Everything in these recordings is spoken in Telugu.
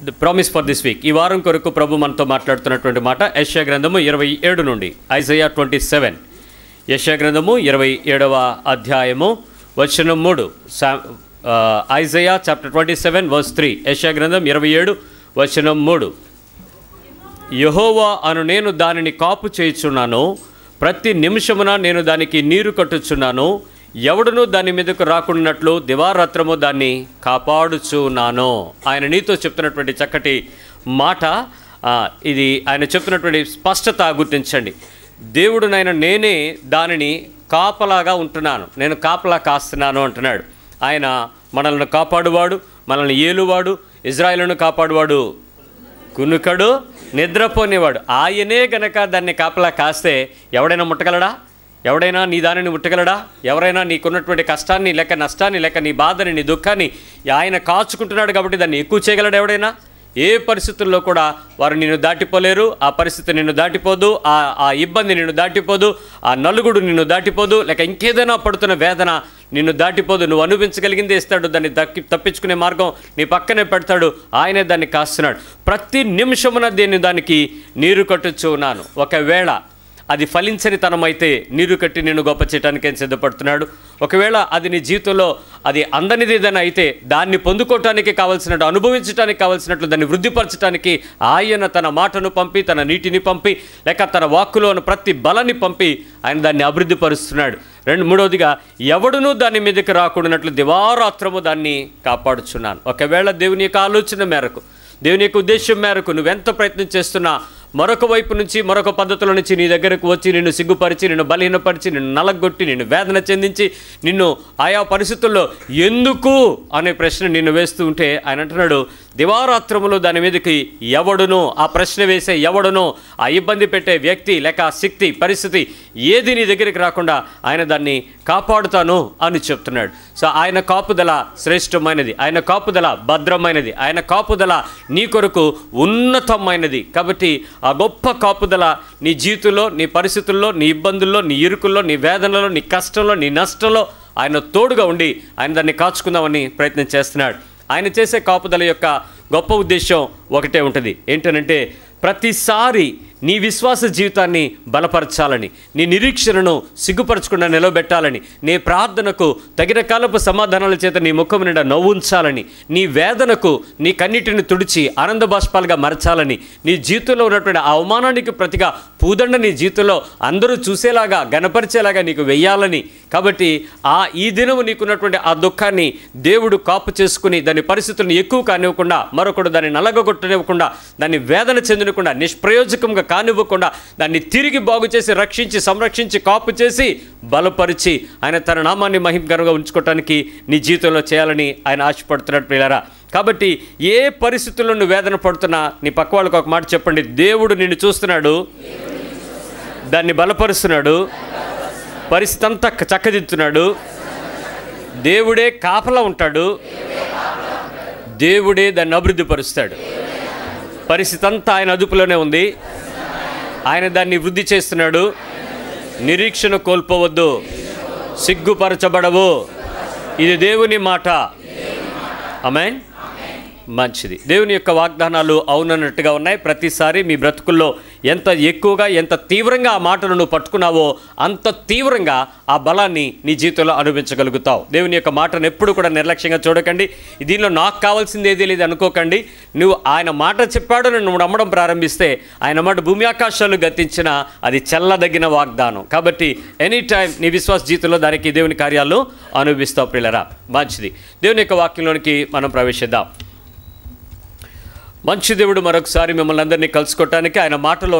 The promise for this week. ఈ వారం కొరకు ప్రభు మనతో మాట్లాడుతున్నటువంటి మాట యెషయా గ్రంథము 27 నుండి ఐజయా 27. యెషయా గ్రంథము 27వ అధ్యాయము వచనం 3. Isaiah chapter 27 verse 3. యెషయా గ్రంథం 27 వచనం 3. యెహోవా అను నేను దానిని కాపు చేయుచున్నాను, ప్రతి నిమిషమున నేను దానికి నీరు కట్టుచున్నాను, ఎవడునూ దాని మీదకు రాకున్నట్లు దివారాత్రము దాన్ని కాపాడుచున్నాను. ఆయన నీతో చెప్తున్నటువంటి చక్కటి మాట ఇది. ఆయన చెప్తున్నటువంటి స్పష్టత గుర్తించండి. దేవుడునైనా నేనే దానిని కాపలాగా ఉంటున్నాను, నేను కాపలా కాస్తున్నాను అంటున్నాడు. ఆయన మనల్ని కాపాడువాడు, మనల్ని ఏలువాడు, ఇజ్రాయేలును కాపాడువాడు, కునుకడు, నిద్రపోనేవాడు. ఆయనే గనక దాన్ని కాపలా కాస్తే ఎవడైనా ముట్టగలడా? ఎవడైనా నీ దానిని ముట్టగలడా? ఎవరైనా నీకున్నటువంటి కష్టాన్ని లేక నష్టాన్ని లేక నీ బాధని నీ దుఃఖాన్ని ఆయన కాచుకుంటున్నాడు కాబట్టి దాన్ని ఎక్కువ చేయగలడు ఎవడైనా? ఏ పరిస్థితుల్లో కూడా వారు నిన్ను దాటిపోలేరు. ఆ పరిస్థితి నిన్ను దాటిపోదు, ఆ ఇబ్బంది నిన్ను దాటిపోదు, ఆ నలుగుడు నిన్ను దాటిపోదు, లేక ఇంకేదైనా పడుతున్న వేదన నిన్ను దాటిపోదు. నువ్వు అనుభవించగలిగిందే ఇస్తాడు, దాన్ని తప్పించుకునే మార్గం నీ పక్కనే పెడతాడు. ఆయనే దాన్ని కాస్తున్నాడు. ప్రతి నిమిషమున దానికి నీరు కట్టుచు ఉన్నాను. ఒకవేళ అది ఫలించని తనమైతే నీరు కట్టి నిన్ను గొప్ప చేయడానికి సిద్ధపడుతున్నాడు. ఒకవేళ అది నీ జీవితంలో అది అందనిది ఏదైనా అయితే దాన్ని పొందుకోవటానికి కావాల్సినట్టు, అనుభవించడానికి కావాల్సినట్లు, దాన్ని వృద్ధిపరచడానికి ఆయన తన మాటను పంపి, తన నీటిని పంపి, లేక తన వాక్కులోని ప్రతి బలాన్ని పంపి ఆయన దాన్ని అభివృద్ధి పరుస్తున్నాడు. మూడవదిగా ఎవడునూ దాని మీదకి రాకుండానట్లు దివారాత్రము దాన్ని కాపాడుచున్నాను. ఒకవేళ దేవుని యొక్క ఆలోచన మేరకు, దేవుని యొక్క ఉద్దేశం మేరకు నువ్వెంత ప్రయత్నం చేస్తున్నా మరొక వైపు నుంచి, మరొక పద్ధతుల నుంచి నీ దగ్గరకు వచ్చి నిన్ను సిగ్గుపరిచి, నిన్ను బలహీనపరిచి, నిన్ను నలగొట్టి, నిన్ను వేదన చెందించి, నిన్ను ఆయా పరిస్థితుల్లో ఎందుకు అనే ప్రశ్న నిన్ను వేస్తూ ఉంటే ఆయన అంటున్నాడు, దివారాత్రములు దాని మీదకి ఎవడునో, ఆ ప్రశ్న వేసే ఎవడునో, ఆ ఇబ్బంది పెట్టే వ్యక్తి లేక శక్తి పరిస్థితి ఏది నీ దగ్గరికి రాకుండా ఆయన దాన్ని కాపాడుతాను అని చెప్తున్నాడు. సో ఆయన కాపుదల శ్రేష్టమైనది, ఆయన కాపుదల భద్రమైనది, ఆయన కాపుదల నీ కొరకు ఉన్నతమైనది. కాబట్టి ఆ గొప్ప కాపుదల నీ జీవితంలో, నీ పరిస్థితుల్లో, నీ ఇబ్బందుల్లో, నీ ఇరుకుల్లో, నీ వేదనలో, నీ కష్టంలో, నీ నష్టంలో ఆయన తోడుగా ఉండి ఆయన దాన్ని కాచుకుందామని ప్రయత్నం చేస్తున్నాడు. ఆయన చేసే కాపుదల యొక్క గొప్ప ఉద్దేశం ఒకటే ఉంటుంది. ఏంటనంటే ప్రతిసారి నీ విశ్వాస జీవితాన్ని బలపరచాలని, నీ నిరీక్షణను సిగ్గుపరచకుండా నిలబెట్టాలని, నీ ప్రార్థనకు తగిన కాలపు సమాధానాల చేత నీ ముఖం నిండా నవ్వుంచాలని, నీ వేదనకు నీ కన్నిటిని తుడిచి ఆనంద బాష్పాలుగా మరచాలని, నీ జీవితంలో ఉన్నటువంటి ఆ అవమానానికి ప్రతిగా పూదండ నీ జీవితంలో అందరూ చూసేలాగా, గణపరిచేలాగా నీకు వెయ్యాలని. కాబట్టి ఈ దినము నీకున్నటువంటి ఆ దుఃఖాన్ని దేవుడు కాపు చేసుకుని దాని పరిస్థితులను ఎక్కువ కానివ్వకుండా, మరొకడు దాన్ని నలగొట్టనివ్వకుండా, దాన్ని వేదన చెందకుండా, నిష్ప్రయోజకంగా కానివ్వకుండా దాన్ని తిరిగి బాగు చేసి, రక్షించి, సంరక్షించి, కాపు చేసి, బలపరిచి ఆయన తన నామాన్ని మహిమకరంగా ఉంచుకోవటానికి నీ జీవితంలో చేయాలని ఆయన ఆశపడుతున్నాడు ప్రియులారా. కాబట్టి ఏ పరిస్థితుల్లో నువ్వు వేదన పడుతున్నా నీ పక్క వాళ్ళకి ఒక మాట చెప్పండి, దేవుడు నిన్ను చూస్తున్నాడు, దాన్ని బలపరుస్తున్నాడు, పరిస్థితి అంతా చక్కదిద్దుతున్నాడు, దేవుడే కాపలా ఉంటాడు, దేవుడే దాన్ని అభివృద్ధి పరుస్తాడు. పరిస్థితి అంతా ఆయన అదుపులోనే ఉంది, ఆయన దాన్ని వృద్ధి చేస్తున్నాడు. నిరీక్షణ కోల్పోవద్దు, సిగ్గుపరచబడవు. ఇది దేవుని మాట. ఆమేన్. మంచిది. దేవుని యొక్క వాగ్దానాలు అవునన్నట్టుగా ఉన్నాయి. ప్రతిసారి మీ బ్రతుకుల్లో ఎంత ఎక్కువగా, ఎంత తీవ్రంగా ఆ మాటను నువ్వు పట్టుకున్నావో అంత తీవ్రంగా ఆ బలాన్ని నీ జీవితంలో అనుభవించగలుగుతావు. దేవుని యొక్క మాటను ఎప్పుడు కూడా నిర్లక్ష్యంగా చూడకండి. దీనిలో నాకు కావాల్సింది ఏదీ లేదు అనుకోకండి. నువ్వు ఆయన మాట చెప్పాడు నువ్వు నమ్మడం ప్రారంభిస్తే ఆయన మాట భూమి ఆకాశాలు గతించిన అది చెల్లదగిన వాగ్దానం. కాబట్టి ఎనీ టైం నీ విశ్వాస జీవితంలో దానికి దేవుని కార్యాలు అనుభవిస్తావు ప్రియులారా. మంచిది. దేవుని యొక్క వాక్యంలోనికి మనం ప్రవేశిద్దాం. మంచి దేవుడు మరొకసారి మిమ్మల్ని అందరినీ కలుసుకోవటానికి, ఆయన మాటలో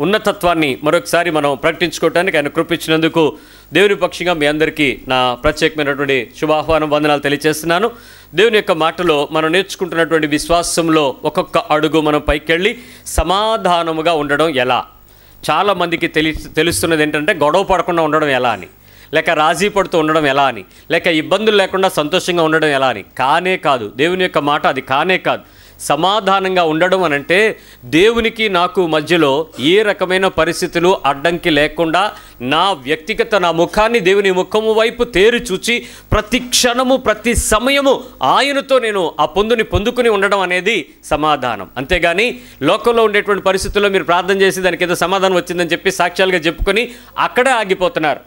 ఉన్నతత్వాన్ని మరొకసారి మనం ప్రకటించుకోవటానికి ఆయన కృపించినందుకు దేవుని పక్షంగా మీ అందరికీ నా ప్రత్యేకమైనటువంటి శుభాహ్వానం, వందనాలు తెలియజేస్తున్నాను. దేవుని యొక్క మాటలో మనం నేర్చుకుంటున్నటువంటి విశ్వాసంలో ఒక్కొక్క అడుగు మనం పైకెళ్ళి సమాధానముగా ఉండడం ఎలా. చాలామందికి తెలుస్తున్నది ఏంటంటే గొడవ పడకుండా ఉండడం ఎలా అని, లేక రాజీ పడుతూ ఉండడం ఎలా అని, లేక ఇబ్బందులు లేకుండా సంతోషంగా ఉండడం ఎలా అని. కానే కాదు. దేవుని యొక్క మాట అది కానే కాదు. సమాధానంగా ఉండడం అనంటే దేవునికి నాకు మధ్యలో ఏ రకమైన పరిస్థితులు అడ్డంకి లేకుండా నా వ్యక్తిగత నా ముఖాన్ని దేవుని ముఖము వైపు తేరి చూచి ప్రతి క్షణము ప్రతి సమయము ఆయనతో నేను ఆ పొందుకుని ఉండడం అనేది సమాధానం. అంతేగాని లోకంలో ఉండేటువంటి పరిస్థితుల్లో మీరు ప్రార్థన చేసి దానికి ఏదో సమాధానం వచ్చిందని చెప్పి సాక్ష్యాలుగా చెప్పుకొని అక్కడే ఆగిపోతున్నారు.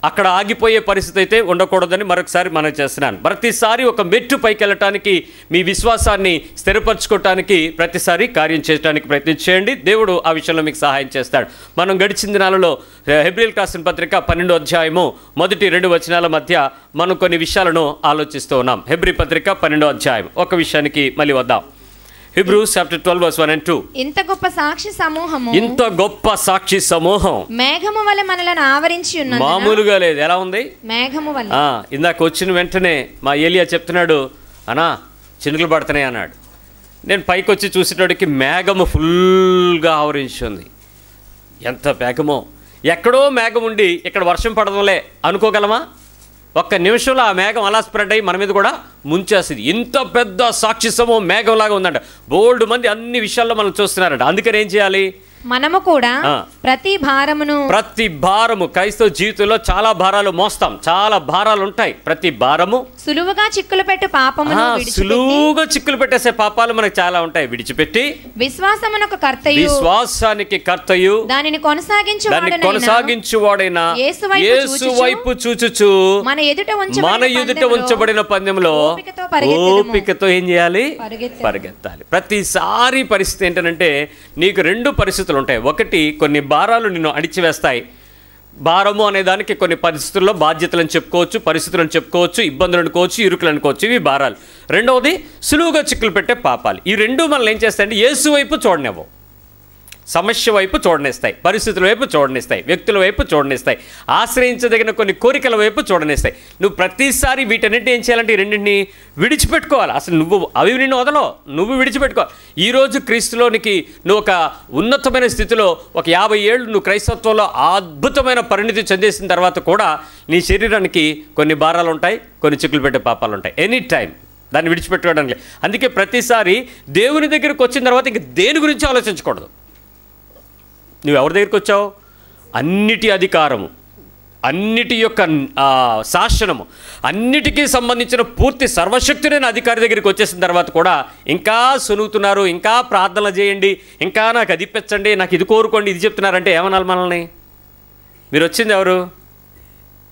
అక్కడ ఆగిపోయే పరిస్థితి అయితే ఉండకూడదని మరొకసారి మనం చేస్తున్నాను. ప్రతిసారి ఒక మెట్టు పైకి వెళ్ళటానికి, మీ విశ్వాసాన్ని స్థిరపరచుకోవటానికి ప్రతిసారి కార్యం చేయడానికి ప్రయత్నం చేయండి. దేవుడు ఆ విషయంలో మీకు సహాయం చేస్తాడు. మనం గడిచిన దినాలలో హెబ్రీయులకు రాసిన పత్రిక 12వ అధ్యాయము మొదటి 2 వచనాల మధ్య మనం కొన్ని విషయాలను ఆలోచిస్తూ ఉన్నాం. హెబ్రీ పత్రిక 12వ అధ్యాయం ఒక విషయానికి మళ్ళీ వద్దాం. Hebrews chapter 12 verse 1 and 2. ఇంత గొప్ప సాక్షి సమూహం మేఘము వలె మనలను ఆవరించి ఉన్నది. మామూలుగా లేదు. ఎలా ఉంది? మేఘము వలె. ఇందాక వచ్చిన వెంటనే మా ఏలియా చెప్తున్నాడు, అన్నా చినుకులు పడుతున్నాయి అన్నాడు. నేను పైకి వచ్చి చూసేటోడికి మేఘము ఫుల్గా ఆవరించి ఉంది. ఎంత మేఘమో! ఎక్కడో మేఘం ఉండి ఇక్కడ వర్షం పడడంలే అనుకోగలమా? ఒక్క నిమిషంలో ఆ మేఘం అలా స్ప్రెడ్ అయ్యి మన మీద కూడా ముంచేస్తుంది. ఇంత పెద్ద సాక్షి సమూహం మేఘంలాగా ఉందంట. బోల్డ్ మంది అన్ని విషయాల్లో మనం చూస్తున్నారంట. అందుకని ఏం చేయాలి? మనము కూడా ప్రతి భారము క్రైస్తవ జీవితంలో చాలా భారాలు మోస్తాం. చాలా భారాలు ఉంటాయి. ప్రతి భారము సులువుగా చిక్కులు పెట్టే పాపాలు మనకు చాలా ఉంటాయి. విడిచిపెట్టి విశ్వాసానికి కర్తయు దానిని కొనసాగించువాడైనా యేసు వైపు చూచుచు మన ఎదుట ఉంచబడిన పందెంలో ఓపికతో ఏం చేయాలి? పరిగెత్తాలి. ప్రతిసారి పరిస్థితి ఏంటంటే నీకు 2 పరిస్థితులు ఉంటాయి. ఒకటి, కొన్ని భారాలు నిన్ను అణిచివేస్తాయి. భారము అనే దానికి కొన్ని పరిస్థితుల్లో బాధ్యతలను చెప్పుకోవచ్చు, పరిస్థితులను చెప్పుకోవచ్చు, ఇబ్బందులు అనుకోవచ్చు, ఇరుకులు అనుకోవచ్చు. ఇవి భారాలు. రెండవది సులువుగా చిక్కులు పెట్టే పాపాలు. ఈ 2 మనల్ని ఏం చేస్తాయంటే యేసు వైపు చూడనివ్వవు. సమస్య వైపు చూడనిస్తాయి, పరిస్థితుల వైపు చూడనిస్తాయి, వ్యక్తుల వైపు చూడనిస్తాయి, ఆశ్రయించదగిన కొన్ని కోరికల వైపు చూడనిస్తాయి. నువ్వు ప్రతిసారి వీటన్నింటి ఏం చేయాలంటే ఈ రెండింటిని విడిచిపెట్టుకోవాలి. అసలు అవి నిన్ను వదలో, నువ్వు విడిచిపెట్టుకోవాలి. ఈరోజు క్రీస్తులోనికి నువ్వు ఒక ఉన్నతమైన స్థితిలో ఒక 50 ఏళ్ళు నువ్వు క్రైస్తత్వంలో అద్భుతమైన పరిణితి చెందేసిన తర్వాత కూడా నీ శరీరానికి కొన్ని భారాలు ఉంటాయి, కొన్ని చిక్కులు పెట్టే పాపాలు ఉంటాయి. ఎనీ టైం దాన్ని విడిచిపెట్టుకోవడానికి. అందుకే ప్రతిసారి దేవుని దగ్గరికి వచ్చిన తర్వాత ఇంక దేని గురించి ఆలోచించకూడదు. నువ్వు ఎవరి దగ్గరికి వచ్చావు? అన్నిటి అధికారము, అన్నిటి యొక్క శాసనము, అన్నిటికీ సంబంధించిన పూర్తి సర్వశక్తుడైన అధికారి దగ్గరికి వచ్చేసిన తర్వాత కూడా ఇంకా సునుగుతున్నారు, ఇంకా ప్రార్థనలు చేయండి, ఇంకా నాకు అది ఇప్పించండి, నాకు ఇది కోరుకోండి, ఇది చెప్తున్నారంటే ఏమనాలి మనల్ని? మీరు వచ్చింది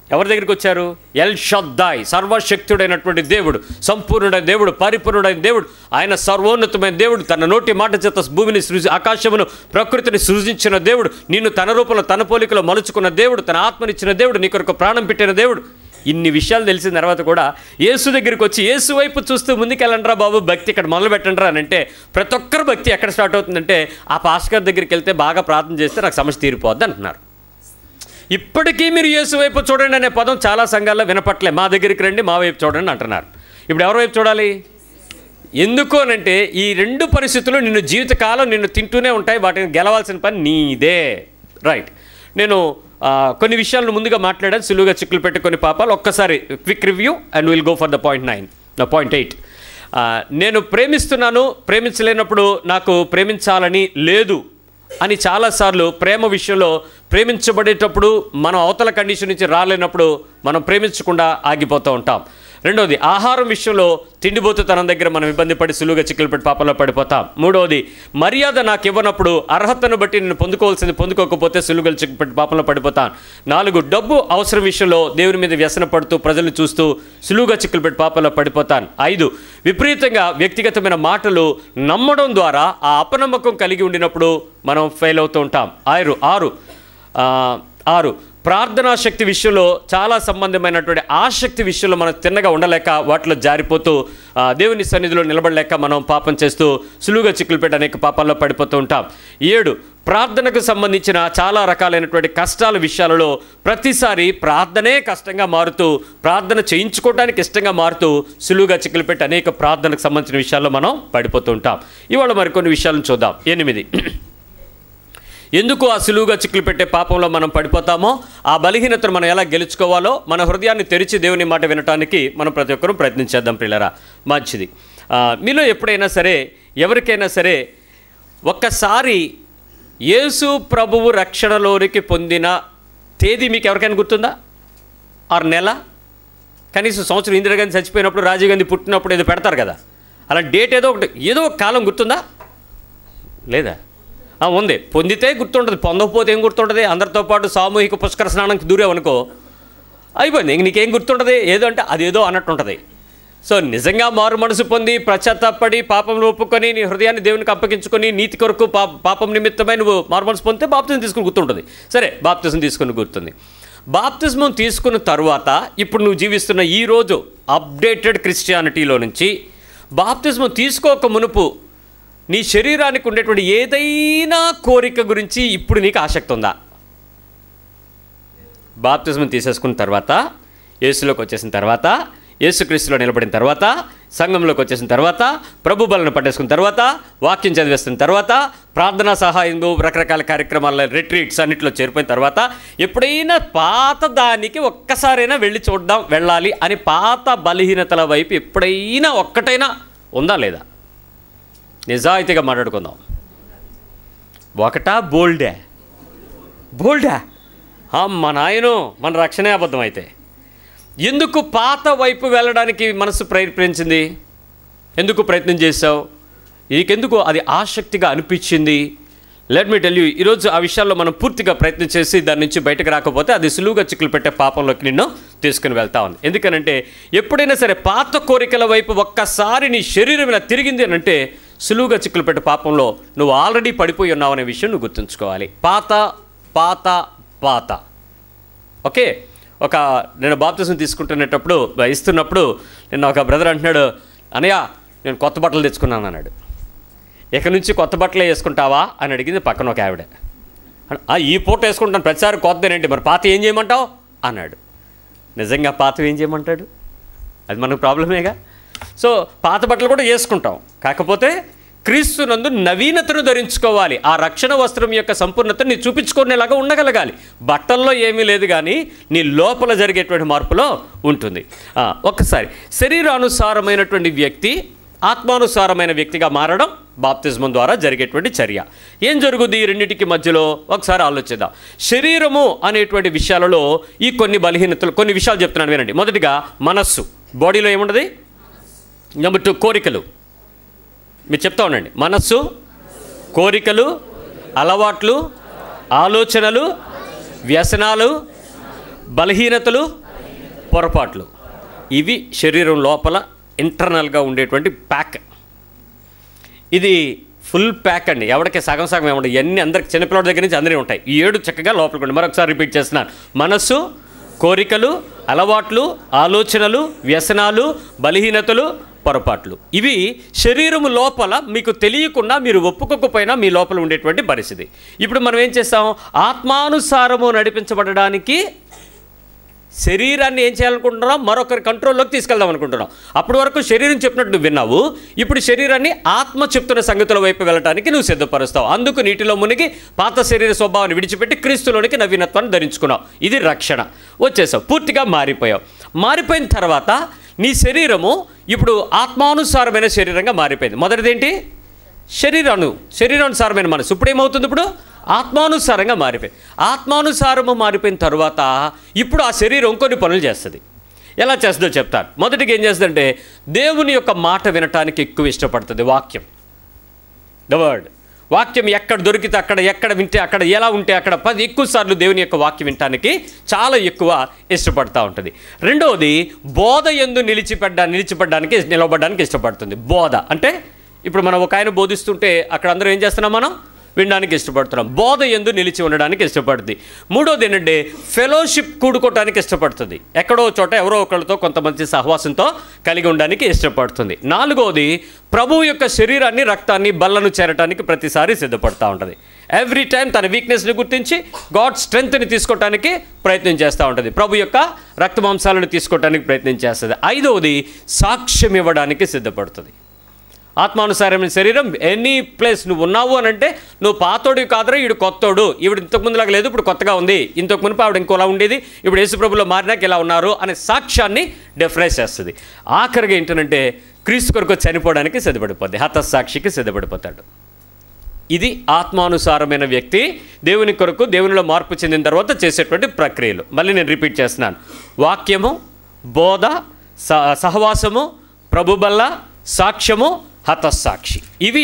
ఎవరి దగ్గరికి వచ్చారు? ఎల్ షద్దాయ్, సర్వశక్తుడైనటువంటి దేవుడు, సంపూర్ణుడైన దేవుడు, పరిపూర్ణుడైన దేవుడు. ఆయన సర్వోన్నతమైన దేవుడు. తన నోటి మాట చేత భూమిని ఆకాశమును ప్రకృతిని సృజించిన దేవుడు. నిన్ను తన రూపంలో తన పోలికలో మలుచుకున్న దేవుడు, తన ఆత్మనిచ్చిన దేవుడు, నీ కొరకు ప్రాణం పెట్టిన దేవుడు. ఇన్ని విషయాలు తెలిసిన తర్వాత కూడా యేసు దగ్గరికి వచ్చి యేసు వైపు చూస్తూ ముందుకెళ్ళండిరా బాబు, భక్తి ఇక్కడ మొదలు పెట్టండి రా అని అంటే ప్రతి ఒక్కరు భక్తి ఎక్కడ స్టార్ట్ అవుతుందంటే ఆ పాస్టర్ దగ్గరికి వెళ్తే బాగా ప్రార్థన చేస్తే నాకు సమస్య తీరిపోద్ది అంటున్నారు. ఇప్పటికీ మీరు యేసు వైపు చూడండి అనే పదం చాలా సంఘాల్లో వినపట్లే. మా దగ్గరికి రండి, మా వైపు చూడండి అంటున్నారు. ఇప్పుడు ఎవరి వైపు చూడాలి? ఎందుకు అనంటే ఈ 2 పరిస్థితులు నిన్ను జీవితకాలం నిన్ను తింటూనే ఉంటాయి. వాటిని గెలవాల్సిన పని నీదే. రైట్. నేను కొన్ని విషయాలను ముందుగా మాట్లాడాను. సులువుగా చిక్కులు పెట్టి కొన్ని పాపాలు. ఒక్కసారి quick review and will go for the point 8. నేను ప్రేమిస్తున్నాను, ప్రేమించలేనప్పుడు నాకు ప్రేమించాలని లేదు అని చాలాసార్లు ప్రేమ విషయంలో ప్రేమించబడేటప్పుడు మనం అవతల కండిషన్ నుంచి రాలేనప్పుడు మనం ప్రేమించకుండా ఆగిపోతూ ఉంటాం. రెండవది, ఆహారం విషయంలో తిండిపోతుతనం దగ్గర మనం ఇబ్బంది పడి సులువుగా చిక్కులు పెట్టి పాపంలో పడిపోతాం. మూడవది, మర్యాద నాకు ఇవ్వనప్పుడు అర్హతను బట్టి నేను పొందుకోవాల్సింది పొందుకోకపోతే సులువుగా చిక్కులు పెట్టి పాపంలో పడిపోతాను. 4, డబ్బు అవసరం విషయంలో దేవుని మీద వ్యసన పడుతూ ప్రజలు చూస్తూ సులువుగా చిక్కులు పెట్టి పాపంలో పడిపోతాను. 5, విపరీతంగా వ్యక్తిగతమైన మాటలు నమ్మడం ద్వారా ఆ అపనమ్మకం కలిగి ఉండినప్పుడు మనం ఫెయిల్ అవుతూ ఉంటాం. 6, ప్రార్థనా శక్తి విషయంలో చాలా సంబంధమైనటువంటి ఆసక్తి విషయంలో మనం తిన్నగా ఉండలేక వాటిలో జారిపోతూ దేవుని సన్నిధిలో నిలబడలేక మనం పాపం చేస్తూ సులువుగా చిక్కులు పెట్టి అనేక పాపాల్లో పడిపోతూ ఉంటాం. 7, ప్రార్థనకు సంబంధించిన చాలా రకాలైనటువంటి కష్టాల విషయాలలో ప్రతిసారి ప్రార్థనే కష్టంగా మారుతూ ప్రార్థన చేయించుకోవడానికి ఇష్టంగా మారుతూ సులువుగా చిక్కులు పెట్టి అనేక ప్రార్థనకు సంబంధించిన విషయాల్లో మనం పడిపోతూ ఉంటాం. ఇవాళ మరికొన్ని విషయాలను చూద్దాం. 8, ఎందుకు ఆ సులువుగా చిక్కులు పెట్టే పాపంలో మనం పడిపోతామో, ఆ బలహీనతను మనం ఎలా గెలుచుకోవాలో మన హృదయాన్ని తెరిచి దేవుని మాట వినటానికి మనం ప్రతి ఒక్కరూ ప్రయత్నించేద్దాం ప్రియులారా. మంచిది. మీలో ఎప్పుడైనా సరే, ఎవరికైనా సరే ఒక్కసారి యేసు ప్రభువు రక్షణలోనికి పొందిన తేదీ మీకు ఎవరికైనా గుర్తుందా? 6 నెల, కనీసం సంవత్సరం. ఇందిరాగాంధీ చచ్చిపోయినప్పుడు, రాజీవ్ గాంధీ పుట్టినప్పుడు ఏదో పెడతారు కదా, అలా డేట్ ఏదో ఒక కాలం గుర్తుందా? లేదా? ఉంది. పొందితే గుర్తుంటుంది, పొందకపోతే ఏం గుర్తుంటుంది? అందరితో పాటు సామూహిక పుష్కర స్నానంకి దూరేవనుకో అయిపోయింది, ఇంక నీకేం గుర్తుంటుంది? ఏదో అంటే అదేదో అన్నట్టు ఉంటుంది. సో నిజంగా మారు మనసు పొంది ప్రశ్చాత్తాపడి పాపంలో ఒప్పుకొని నీ హృదయాన్ని దేవునికి అప్పగించుకొని నీతి కొరకు పాపం నిమిత్తమై నువ్వు మారు మనసు పొందితే బాప్తిజం తీసుకుని గుర్తుంటుంది. సరే, బాప్తిజం తీసుకుని గుర్తుంది. బాప్తిజం తీసుకున్న తర్వాత ఇప్పుడు నువ్వు జీవిస్తున్న ఈరోజు అప్డేటెడ్ క్రిస్టియానిటీలో నుంచి బాప్తిజం తీసుకోక మునుపు నీ శరీరానికి ఉండేటువంటి ఏదైనా కోరిక గురించి ఇప్పుడు నీకు ఆసక్తి ఉందా? బాప్తిజం తీసేసుకున్న తర్వాత, యేసులోకి వచ్చేసిన తర్వాత, యేసుక్రీస్తులో నిలబడిన తర్వాత, సంఘంలోకి వచ్చేసిన తర్వాత, ప్రభు బలను పట్టేసుకున్న తర్వాత, వాక్యం చదివేస్తున్న తర్వాత, ప్రార్థనా సహాయం, రకరకాల కార్యక్రమాల రిట్రీట్స్ అన్నింటిలో చేరిపోయిన తర్వాత, ఎప్పుడైనా పాత దానికి ఒక్కసారైనా వెళ్ళాలి అని పాత బలహీనతల వైపు ఎప్పుడైనా ఒక్కటైనా ఉందా లేదా? నిజాయితీగా మాట్లాడుకుందాం. ఒకటా బోల్డా? మన నాయనో, మన రక్షణే అబద్ధం. అయితే ఎందుకు పాత వైపు వెళ్ళడానికి మనసు ప్రయత్నించింది? ఎందుకు ప్రయత్నం చేశావు? నీకెందుకు అది ఆసక్తిగా అనిపించింది? లెట్ మీ టెల్ యూ, ఈరోజు ఆ విషయాల్లో మనం పూర్తిగా ప్రయత్నం చేసి దాని నుంచి బయటకు రాకపోతే అది సులువుగా చిక్కులు పెట్టే పాపంలోకి నిన్ను తీసుకుని వెళ్తా ఉంది. ఎందుకనంటే ఎప్పుడైనా సరే పాత కోరికల వైపు ఒక్కసారి నీ శరీరం ఇలా తిరిగింది అని అంటే సులువుగా చిక్కులు పెట్టే పాపంలో నువ్వు ఆల్రెడీ పడిపోయి ఉన్నావు అనే విషయం నువ్వు గుర్తుంచుకోవాలి. పాత ఓకే. నేను బాప్తిజం ఇస్తున్నప్పుడు నిన్న ఒక బ్రదర్ అంటున్నాడు, అన్నయ్య నేను కొత్త బట్టలు తెచ్చుకున్నాను అన్నాడు. ఇక నుంచి కొత్త బట్టలే వేసుకుంటావా అని అడిగింది పక్కన ఒక ఆవిడ. ఈ పూట వేసుకుంటాను, ప్రతిసారి కొత్తదేనంటే మరి పాత ఏం చేయమంటావు అన్నాడు. నిజంగా పాత ఏం చేయమంటాడు? అది మనకు ప్రాబ్లమేగా. సో పాత బట్టలు కూడా వేసుకుంటాం, కాకపోతే క్రీస్తునందు నవీనతను ధరించుకోవాలి. ఆ రక్షణ వస్త్రం యొక్క సంపూర్ణతను నీ చూపించుకునేలాగా ఉండగలగాలి. బట్టల్లో ఏమీ లేదు, కానీ నీ లోపల జరిగేటువంటి మార్పులో ఉంటుంది. ఒక్కసారి శరీరానుసారమైనటువంటి వ్యక్తి ఆత్మానుసారమైన వ్యక్తిగా మారడం బాప్తిజం ద్వారా జరిగేటువంటి చర్య. ఏం జరుగుద్ది ఈ రెండింటికి మధ్యలో ఒకసారి ఆలోచిద్దాం. శరీరము అనేటువంటి విషయాలలో ఈ కొన్ని బలహీనతలు, కొన్ని విషయాలు చెప్తున్నాను వినండి. మొదటిగా మనస్సు. బాడీలో ఏముండదు? నెంబర్ 2 కోరికలు. మీరు చెప్తా ఉండండి. మనస్సు, కోరికలు, అలవాట్లు, ఆలోచనలు, వ్యసనాలు, బలహీనతలు, పొరపాట్లు. ఇవి శరీరం లోపల ఇంటర్నల్గా ఉండేటువంటి ప్యాక్. ఇది ఫుల్ ప్యాక్ అండి. ఎవరికి సగం ఏముంటాయి? ఇవన్నీ అందరికి, చిన్నపిల్లల దగ్గర నుంచి అందరికీ ఉంటాయి. ఈ 7 చక్కగా లోపలికి ఉండి. మరొకసారి రిపీట్ చేస్తున్నాను. మనస్సు, కోరికలు, అలవాట్లు, ఆలోచనలు, వ్యసనాలు, బలహీనతలు, పొరపాట్లు. ఇవి శరీరము లోపల మీకు తెలియకుండా, మీరు ఒప్పుకోకపోయినా మీ లోపల ఉండేటువంటి పరిస్థితి. ఇప్పుడు మనం ఏం చేస్తాం? ఆత్మానుసారము నడిపించబడడానికి శరీరాన్ని ఏం చేయాలనుకుంటున్నాం? మరొకరి కంట్రోల్లోకి తీసుకెళ్దాం అనుకుంటున్నాం. అప్పటి వరకు శరీరం చెప్పినట్టు నువ్వు విన్నావు, ఇప్పుడు శరీరాన్ని ఆత్మ చెప్తున్న సంగతుల వైపు వెళ్ళడానికి నువ్వు సిద్ధపరుస్తావు. అందుకు నీటిలో మునిగి పాత శరీర స్వభావాన్ని విడిచిపెట్టి క్రీస్తులోనికి నవీనత్వాన్ని ధరించుకున్నావు. ఇది రక్షణ. వచ్చేసావు, పూర్తిగా మారిపోయావు. మారిపోయిన తర్వాత నీ శరీరము ఇప్పుడు ఆత్మానుసారమైన శరీరంగా మారిపోయింది. మొదటిది ఏంటి? శరీరానుసారమైన మనసు. ఇప్పుడు ఏమవుతుంది? ఇప్పుడు ఆత్మానుసారంగా మారిపోయింది. ఆత్మానుసారము మారిపోయిన తర్వాత ఇప్పుడు ఆ శరీరం కొన్ని పనులు చేస్తుంది. ఎలా చేస్తుందో చెప్తాను. మొదటిగా ఏం చేస్తుందంటే దేవుని యొక్క మాట వినటానికి ఎక్కువ ఇష్టపడుతుంది. వాక్యం, ద వర్డ్. వాక్యం ఎక్కడ దొరికితే అక్కడ, ఎక్కడ వింటే అక్కడ, ఎలా ఉంటే అక్కడ ఎక్కువ సార్లు దేవుని యొక్క వాక్యం వినటానికి చాలా ఎక్కువ ఇష్టపడుతూ ఉంటుంది. రెండవది బోధ యందు నిలబడడానికి ఇష్టపడుతుంది. బోధ అంటే ఇప్పుడు మనం ఒక ఆయన బోధిస్తుంటే అక్కడ అందరూ ఏం చేస్తున్నాం? మనం వినడానికి ఇష్టపడుతున్నాం. బోధ యందు నిలిచి ఉండడానికి ఇష్టపడుతుంది. మూడోది ఏంటంటే ఫెలోషిప్, కూడుకోవడానికి ఇష్టపడుతుంది. ఎక్కడో చోట ఎవరో ఒకరితో కొంతమంది సహవాసంతో కలిగి ఉండడానికి ఇష్టపడుతుంది. నాలుగోది ప్రభువు యొక్క శరీరాన్ని, రక్తాన్ని, బల్లను చేరటానికి ప్రతిసారి సిద్ధపడుతూ ఉంటుంది. ఎవ్రీ టైం తన వీక్నెస్ని గుర్తించి గాడ్ స్ట్రెంగ్త్ని తీసుకోవడానికి ప్రయత్నం చేస్తూ ఉంటుంది. ప్రభు యొక్క రక్తమాంసాలను తీసుకోవడానికి ప్రయత్నం చేస్తుంది. ఐదవది సాక్ష్యం ఇవ్వడానికి సిద్ధపడుతుంది. ఆత్మానుసారమైన శరీరం ఎనీ ప్లేస్ నువ్వు ఉన్నావు అని అంటే నువ్వు పాతోడు కాదురా, ఈడు కొత్తోడు, ఈవిడ ఇంతకుముందులాగా లేదు, ఇప్పుడు కొత్తగా ఉంది, ఇంతకు మునుపు ఆవిడ ఇంకోలా ఉండేది, ఇప్పుడు యేసుప్రభులో మారినాక ఇలా ఉన్నారు అనే సాక్ష్యాన్ని డిఫరెన్స్ చేస్తుంది. ఆఖరిగా ఏంటంటే క్రీస్తు కొరకు చనిపోవడానికి సిద్ధపడిపోద్ది, హతసాక్షికి సిద్ధపడిపోతాడు. ఇది ఆత్మానుసారమైన వ్యక్తి దేవుని కొరకు దేవునిలో మార్పు చెందిన తర్వాత చేసేటువంటి ప్రక్రియలు. మళ్ళీ నేను రిపీట్ చేస్తున్నాను. వాక్యము, బోధ, సహవాసము, ప్రభుబల్ల, సాక్ష్యము, హతసాక్షి, ఇవి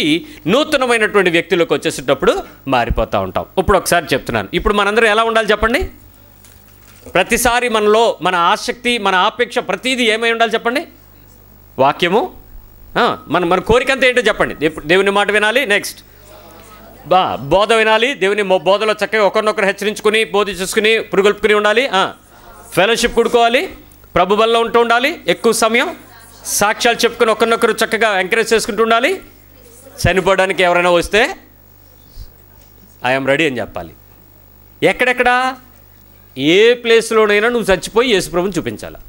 నూతనమైనటువంటి వ్యక్తులకు వచ్చేసేటప్పుడు మారిపోతూ ఉంటాం. ఇప్పుడు ఒకసారి చెప్తున్నాను. ఇప్పుడు మనందరం ఎలా ఉండాలి చెప్పండి? ప్రతిసారి మనలో మన ఆసక్తి, మన ఆపేక్ష ప్రతిదీ ఏమై ఉండాలి చెప్పండి? వాక్యము, మన కోరిక అంతా ఏంటో చెప్పండి. దేవుని మాట వినాలి, నెక్స్ట్ బోధ వినాలి, దేవుని బోధలో చక్కగా ఒకరినొకరు హెచ్చరించుకుని బోధ చేసుకుని పురుగొల్పుకుని ఉండాలి, ఫెలోషిప్ కూడుకోవాలి, ప్రభు బల్ల ఉంటూ ఉండాలి, ఎక్కువ సమయం సాక్ష్యాలు చెప్పుకొని ఒకరినొకరు చక్కగా ఎంకరేజ్ చేసుకుంటూ ఉండాలి. చనిపోవడానికి ఎవరైనా వస్తే ఐఎమ్ రెడీ అని చెప్పాలి. ఎక్కడెక్కడ ఏ ప్లేస్లోనైనా నువ్వు చచ్చిపోయి యేసుప్రభుని చూపించాలి.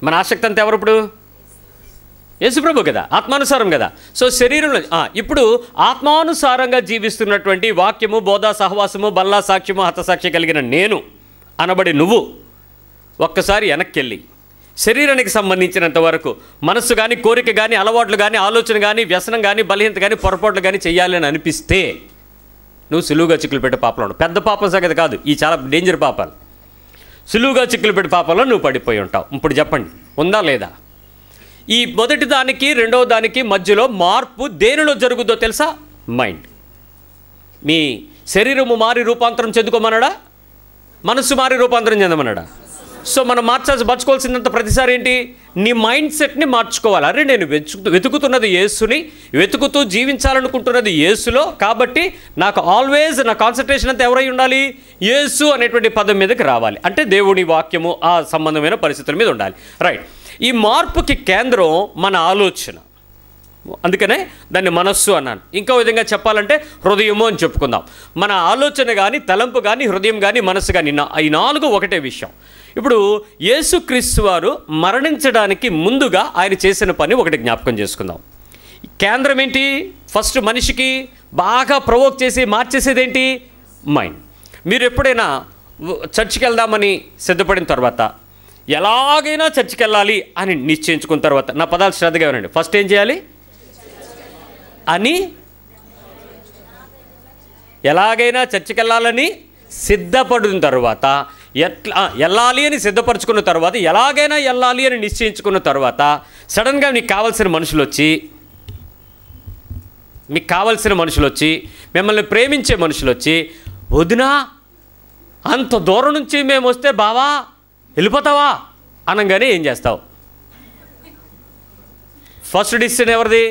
మన ఆసక్తి అంతా ఎవరు? ఇప్పుడు యేసుప్రభు కదా, ఆత్మానుసారం కదా. సో శరీరంలో ఇప్పుడు ఆత్మానుసారంగా జీవిస్తున్నటువంటి వాక్యము, బోధ, సహవాసము, బల్ల, సాక్ష్యము, హతసాక్షి కలిగిన నేను అనబడి నువ్వు ఒక్కసారి వెనక్కి వెళ్ళి శరీరానికి సంబంధించినంత వరకు మనస్సు కానీ, కోరిక కానీ, అలవాట్లు కానీ, ఆలోచన కానీ, వ్యసనం కానీ, బలహీనత కానీ, పొరపాట్లు కానీ చెయ్యాలి అని అనిపిస్తే నువ్వు సులువుగా చిక్కులు పెట్టే పాపంలో ఉంటావు. పెద్ద పాపం సంగతి కాదు, ఈ చాలా డేంజర్ పాపాలు. సులువుగా చిక్కులు పెట్టే పాపంలో నువ్వు పడిపోయి ఉంటావు. ఇప్పుడు చెప్పండి, ఉందా లేదా? ఈ మొదటి దానికి రెండవ దానికి మధ్యలో మార్పు దేనిలో జరుగుతుందో తెలుసా? మైండ్. మీ శరీరము మారి రూపాంతరం చెందుకోమన్నాడా? మనస్సు మారి రూపాంతరం చెందమన్నాడా? సో మనం మార్చుకోవాల్సినంత ప్రతిసారి ఏంటి? నీ మైండ్ సెట్ని మార్చుకోవాలి. అరే నేను వెతుకుతున్నది యేసుని, వెతుకుతూ జీవించాలనుకుంటున్నది యేసులో, కాబట్టి నాకు ఆల్వేజ్ నా కాన్సన్ట్రేషన్ అంతా ఎవరై ఉండాలి? యేసు అనేటువంటి పదం మీదకి రావాలి. అంటే దేవుని వాక్యము ఆ సంబంధమైన పరిస్థితుల మీద ఉండాలి. రైట్. ఈ మార్పుకి కేంద్రం మన ఆలోచన. అందుకనే దాన్ని మనస్సు అన్నాను. ఇంకో విధంగా చెప్పాలంటే హృదయము అని చెప్పుకుందాం. మన ఆలోచన కానీ, తలంపు కానీ, హృదయం కానీ, మనస్సు కానీ, ఈ నాలుగు ఒకటే విషయం. ఇప్పుడు యేసుక్రీస్తు వారు మరణించడానికి ముందుగా ఆయన చేసిన పని ఒకటి జ్ఞాపకం చేసుకుందాం. కేంద్రం ఏంటి? ఫస్ట్ మనిషికి బాగా ప్రవోక్ చేసి మార్చేసేది ఏంటి? మైండ్. మీరు ఎప్పుడైనా చర్చికి వెళ్దామని సిద్ధపడిన తర్వాత, ఎలాగైనా చర్చికి వెళ్ళాలి అని నిశ్చయించుకున్న తర్వాత, నా పదాలు శ్రద్ధగా వినండి, ఫస్ట్ ఏం చేయాలి? అని ఎలాగైనా చర్చికి వెళ్ళాలని సిద్ధపడిన తర్వాత, వెళ్ళాలి అని సిద్ధపరచుకున్న తర్వాత, ఎలాగైనా వెళ్ళాలి అని నిశ్చయించుకున్న తర్వాత, సడన్గా మీకు కావాల్సిన మనుషులు వచ్చి మిమ్మల్ని ప్రేమించే మనుషులు వచ్చి, వదినా అంత దూరం నుంచి మేము వస్తే బావా వెళ్ళిపోతావా అనగానే ఏం చేస్తావు? ఫస్ట్ డిసిషన్ ఎవరిది?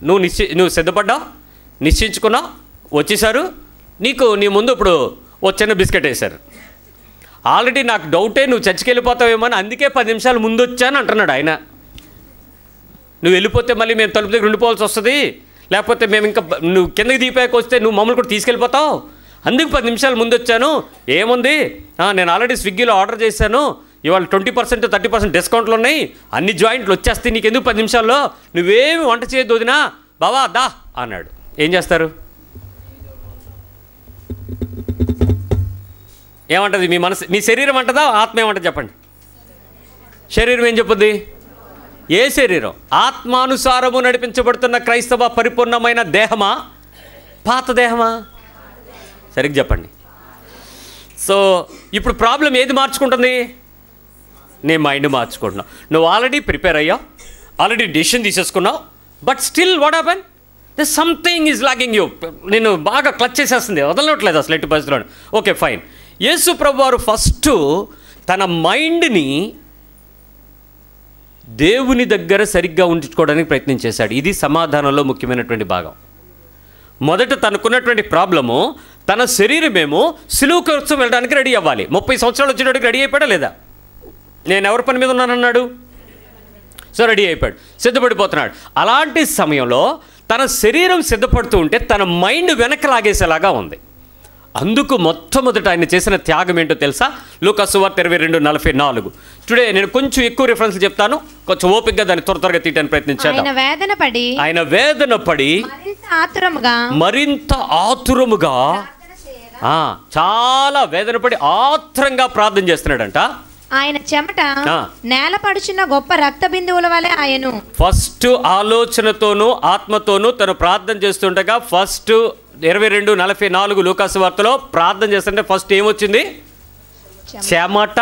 నువ్వు సిద్ధపడ్డావు, నిశ్చయించుకున్నావు, వచ్చేసారు, నీ ముందు ఇప్పుడు ఓ చిన్న బిస్కెట్ వేశారు. ఆల్రెడీ నాకు డౌటే నువ్వు చర్చికి వెళ్ళిపోతావేమో అని, అందుకే 10 నిమిషాలు ముందు వచ్చాను అంటున్నాడు ఆయన. నువ్వు వెళ్ళిపోతే మళ్ళీ మేము తలుపు దగ్గర ఉండిపోవాల్సి వస్తుంది, లేకపోతే మేము ఇంకా నువ్వు కిందకి దీపాకి వస్తే నువ్వు మమ్మల్ని కూడా తీసుకెళ్ళిపోతావు, అందుకు 10 నిమిషాలు ముందు వచ్చాను. ఏముంది, నేను ఆల్రెడీ స్విగ్గీలో ఆర్డర్ చేశాను, ఇవాళ 20% 30% డిస్కౌంట్లు ఉన్నాయి, అన్ని జాయింట్లు వచ్చేస్తాయి, నీకు ఎందుకు 10 నిమిషాల్లో, నువ్వేమి వంట చేయొద్దు వదినా, బావా దా అన్నాడు. ఏం చేస్తారు? ఏమంటుంది మీ మనసు? మీ శరీరం అంటదా, ఆత్మ ఏమంటుంది చెప్పండి? శరీరం ఏం చెప్పుద్ది? ఏ శరీరం? ఆత్మానుసారము నడిపించబడుతున్న క్రైస్తవ పరిపూర్ణమైన దేహమా, పాత దేహమా? సరిగ్గా చెప్పండి. సో ఇప్పుడు ప్రాబ్లం ఏది మార్చుకుంటుంది? నీ మైండ్ మార్చుకుంటున్నావు. నువ్వు ఆల్రెడీ ప్రిపేర్ అయ్యావు, ఆల్రెడీ డెసిషన్ తీసేసుకున్నావు, but still what happen? Something is lagging you. నేను బాగా క్లచ్ చేసేస్తుంది, వదలట్లేదు అసలు ఎట్టి పరిస్థితుల్లో. Okay fine. యేసు ప్రభు వారు ఫస్ట్ తన మైండ్ని దేవుని దగ్గర సరిగ్గా ఉంచుకోవడానికి ప్రయత్నం చేశాడు. ఇది సమాధానంలో ముఖ్యమైనటువంటి భాగం. మొదట తనకున్నటువంటి ప్రాబ్లము, తన శరీరమేమో సిలువ కోసం వెళ్ళడానికి రెడీ అవ్వాలి. 30 సంవత్సరాలు వచ్చేటప్పటికి రెడీ అయిపోయాడా లేదా? నేను ఎవరి పని మీద ఉన్నానన్నాడు? సో రెడీ అయిపోయాడు, సిద్ధపడిపోతున్నాడు. అలాంటి సమయంలో తన శరీరం సిద్ధపడుతూ ఉంటే తన మైండ్ వెనక్కి లాగేసేలాగా ఉంది. అందుకు మొట్టమొదట ఆయన చేసిన త్యాగం ఏంటో తెలుసా? లూకా సువార్త 22:44. టుడే నేను కొంచెం ఎక్కువ రిఫరెన్స్ చెప్తాను, కొంచెం ఓపికగా దాన్ని త్వరగా తీయడానికి ప్రయత్నించాను. ఆయన వేదన పడి మరింత ఆతురముగా చాలా వేదన పడి ఆత్రంగా ప్రార్థన చేస్తున్నాడంట. ఆయన చెమట నేల పడుచున్న గొప్ప రక్త బిందువుల వలె ఆయను. ఫస్ట్ ఆలోచనతోనూ ఆత్మతోనూ తను ప్రార్థన చేస్తుండగా ఫస్ట్ 22:44 లూకా సువార్తలో ప్రార్థన చేస్తుంటే ఫస్ట్ ఏమొచ్చింది? చెమట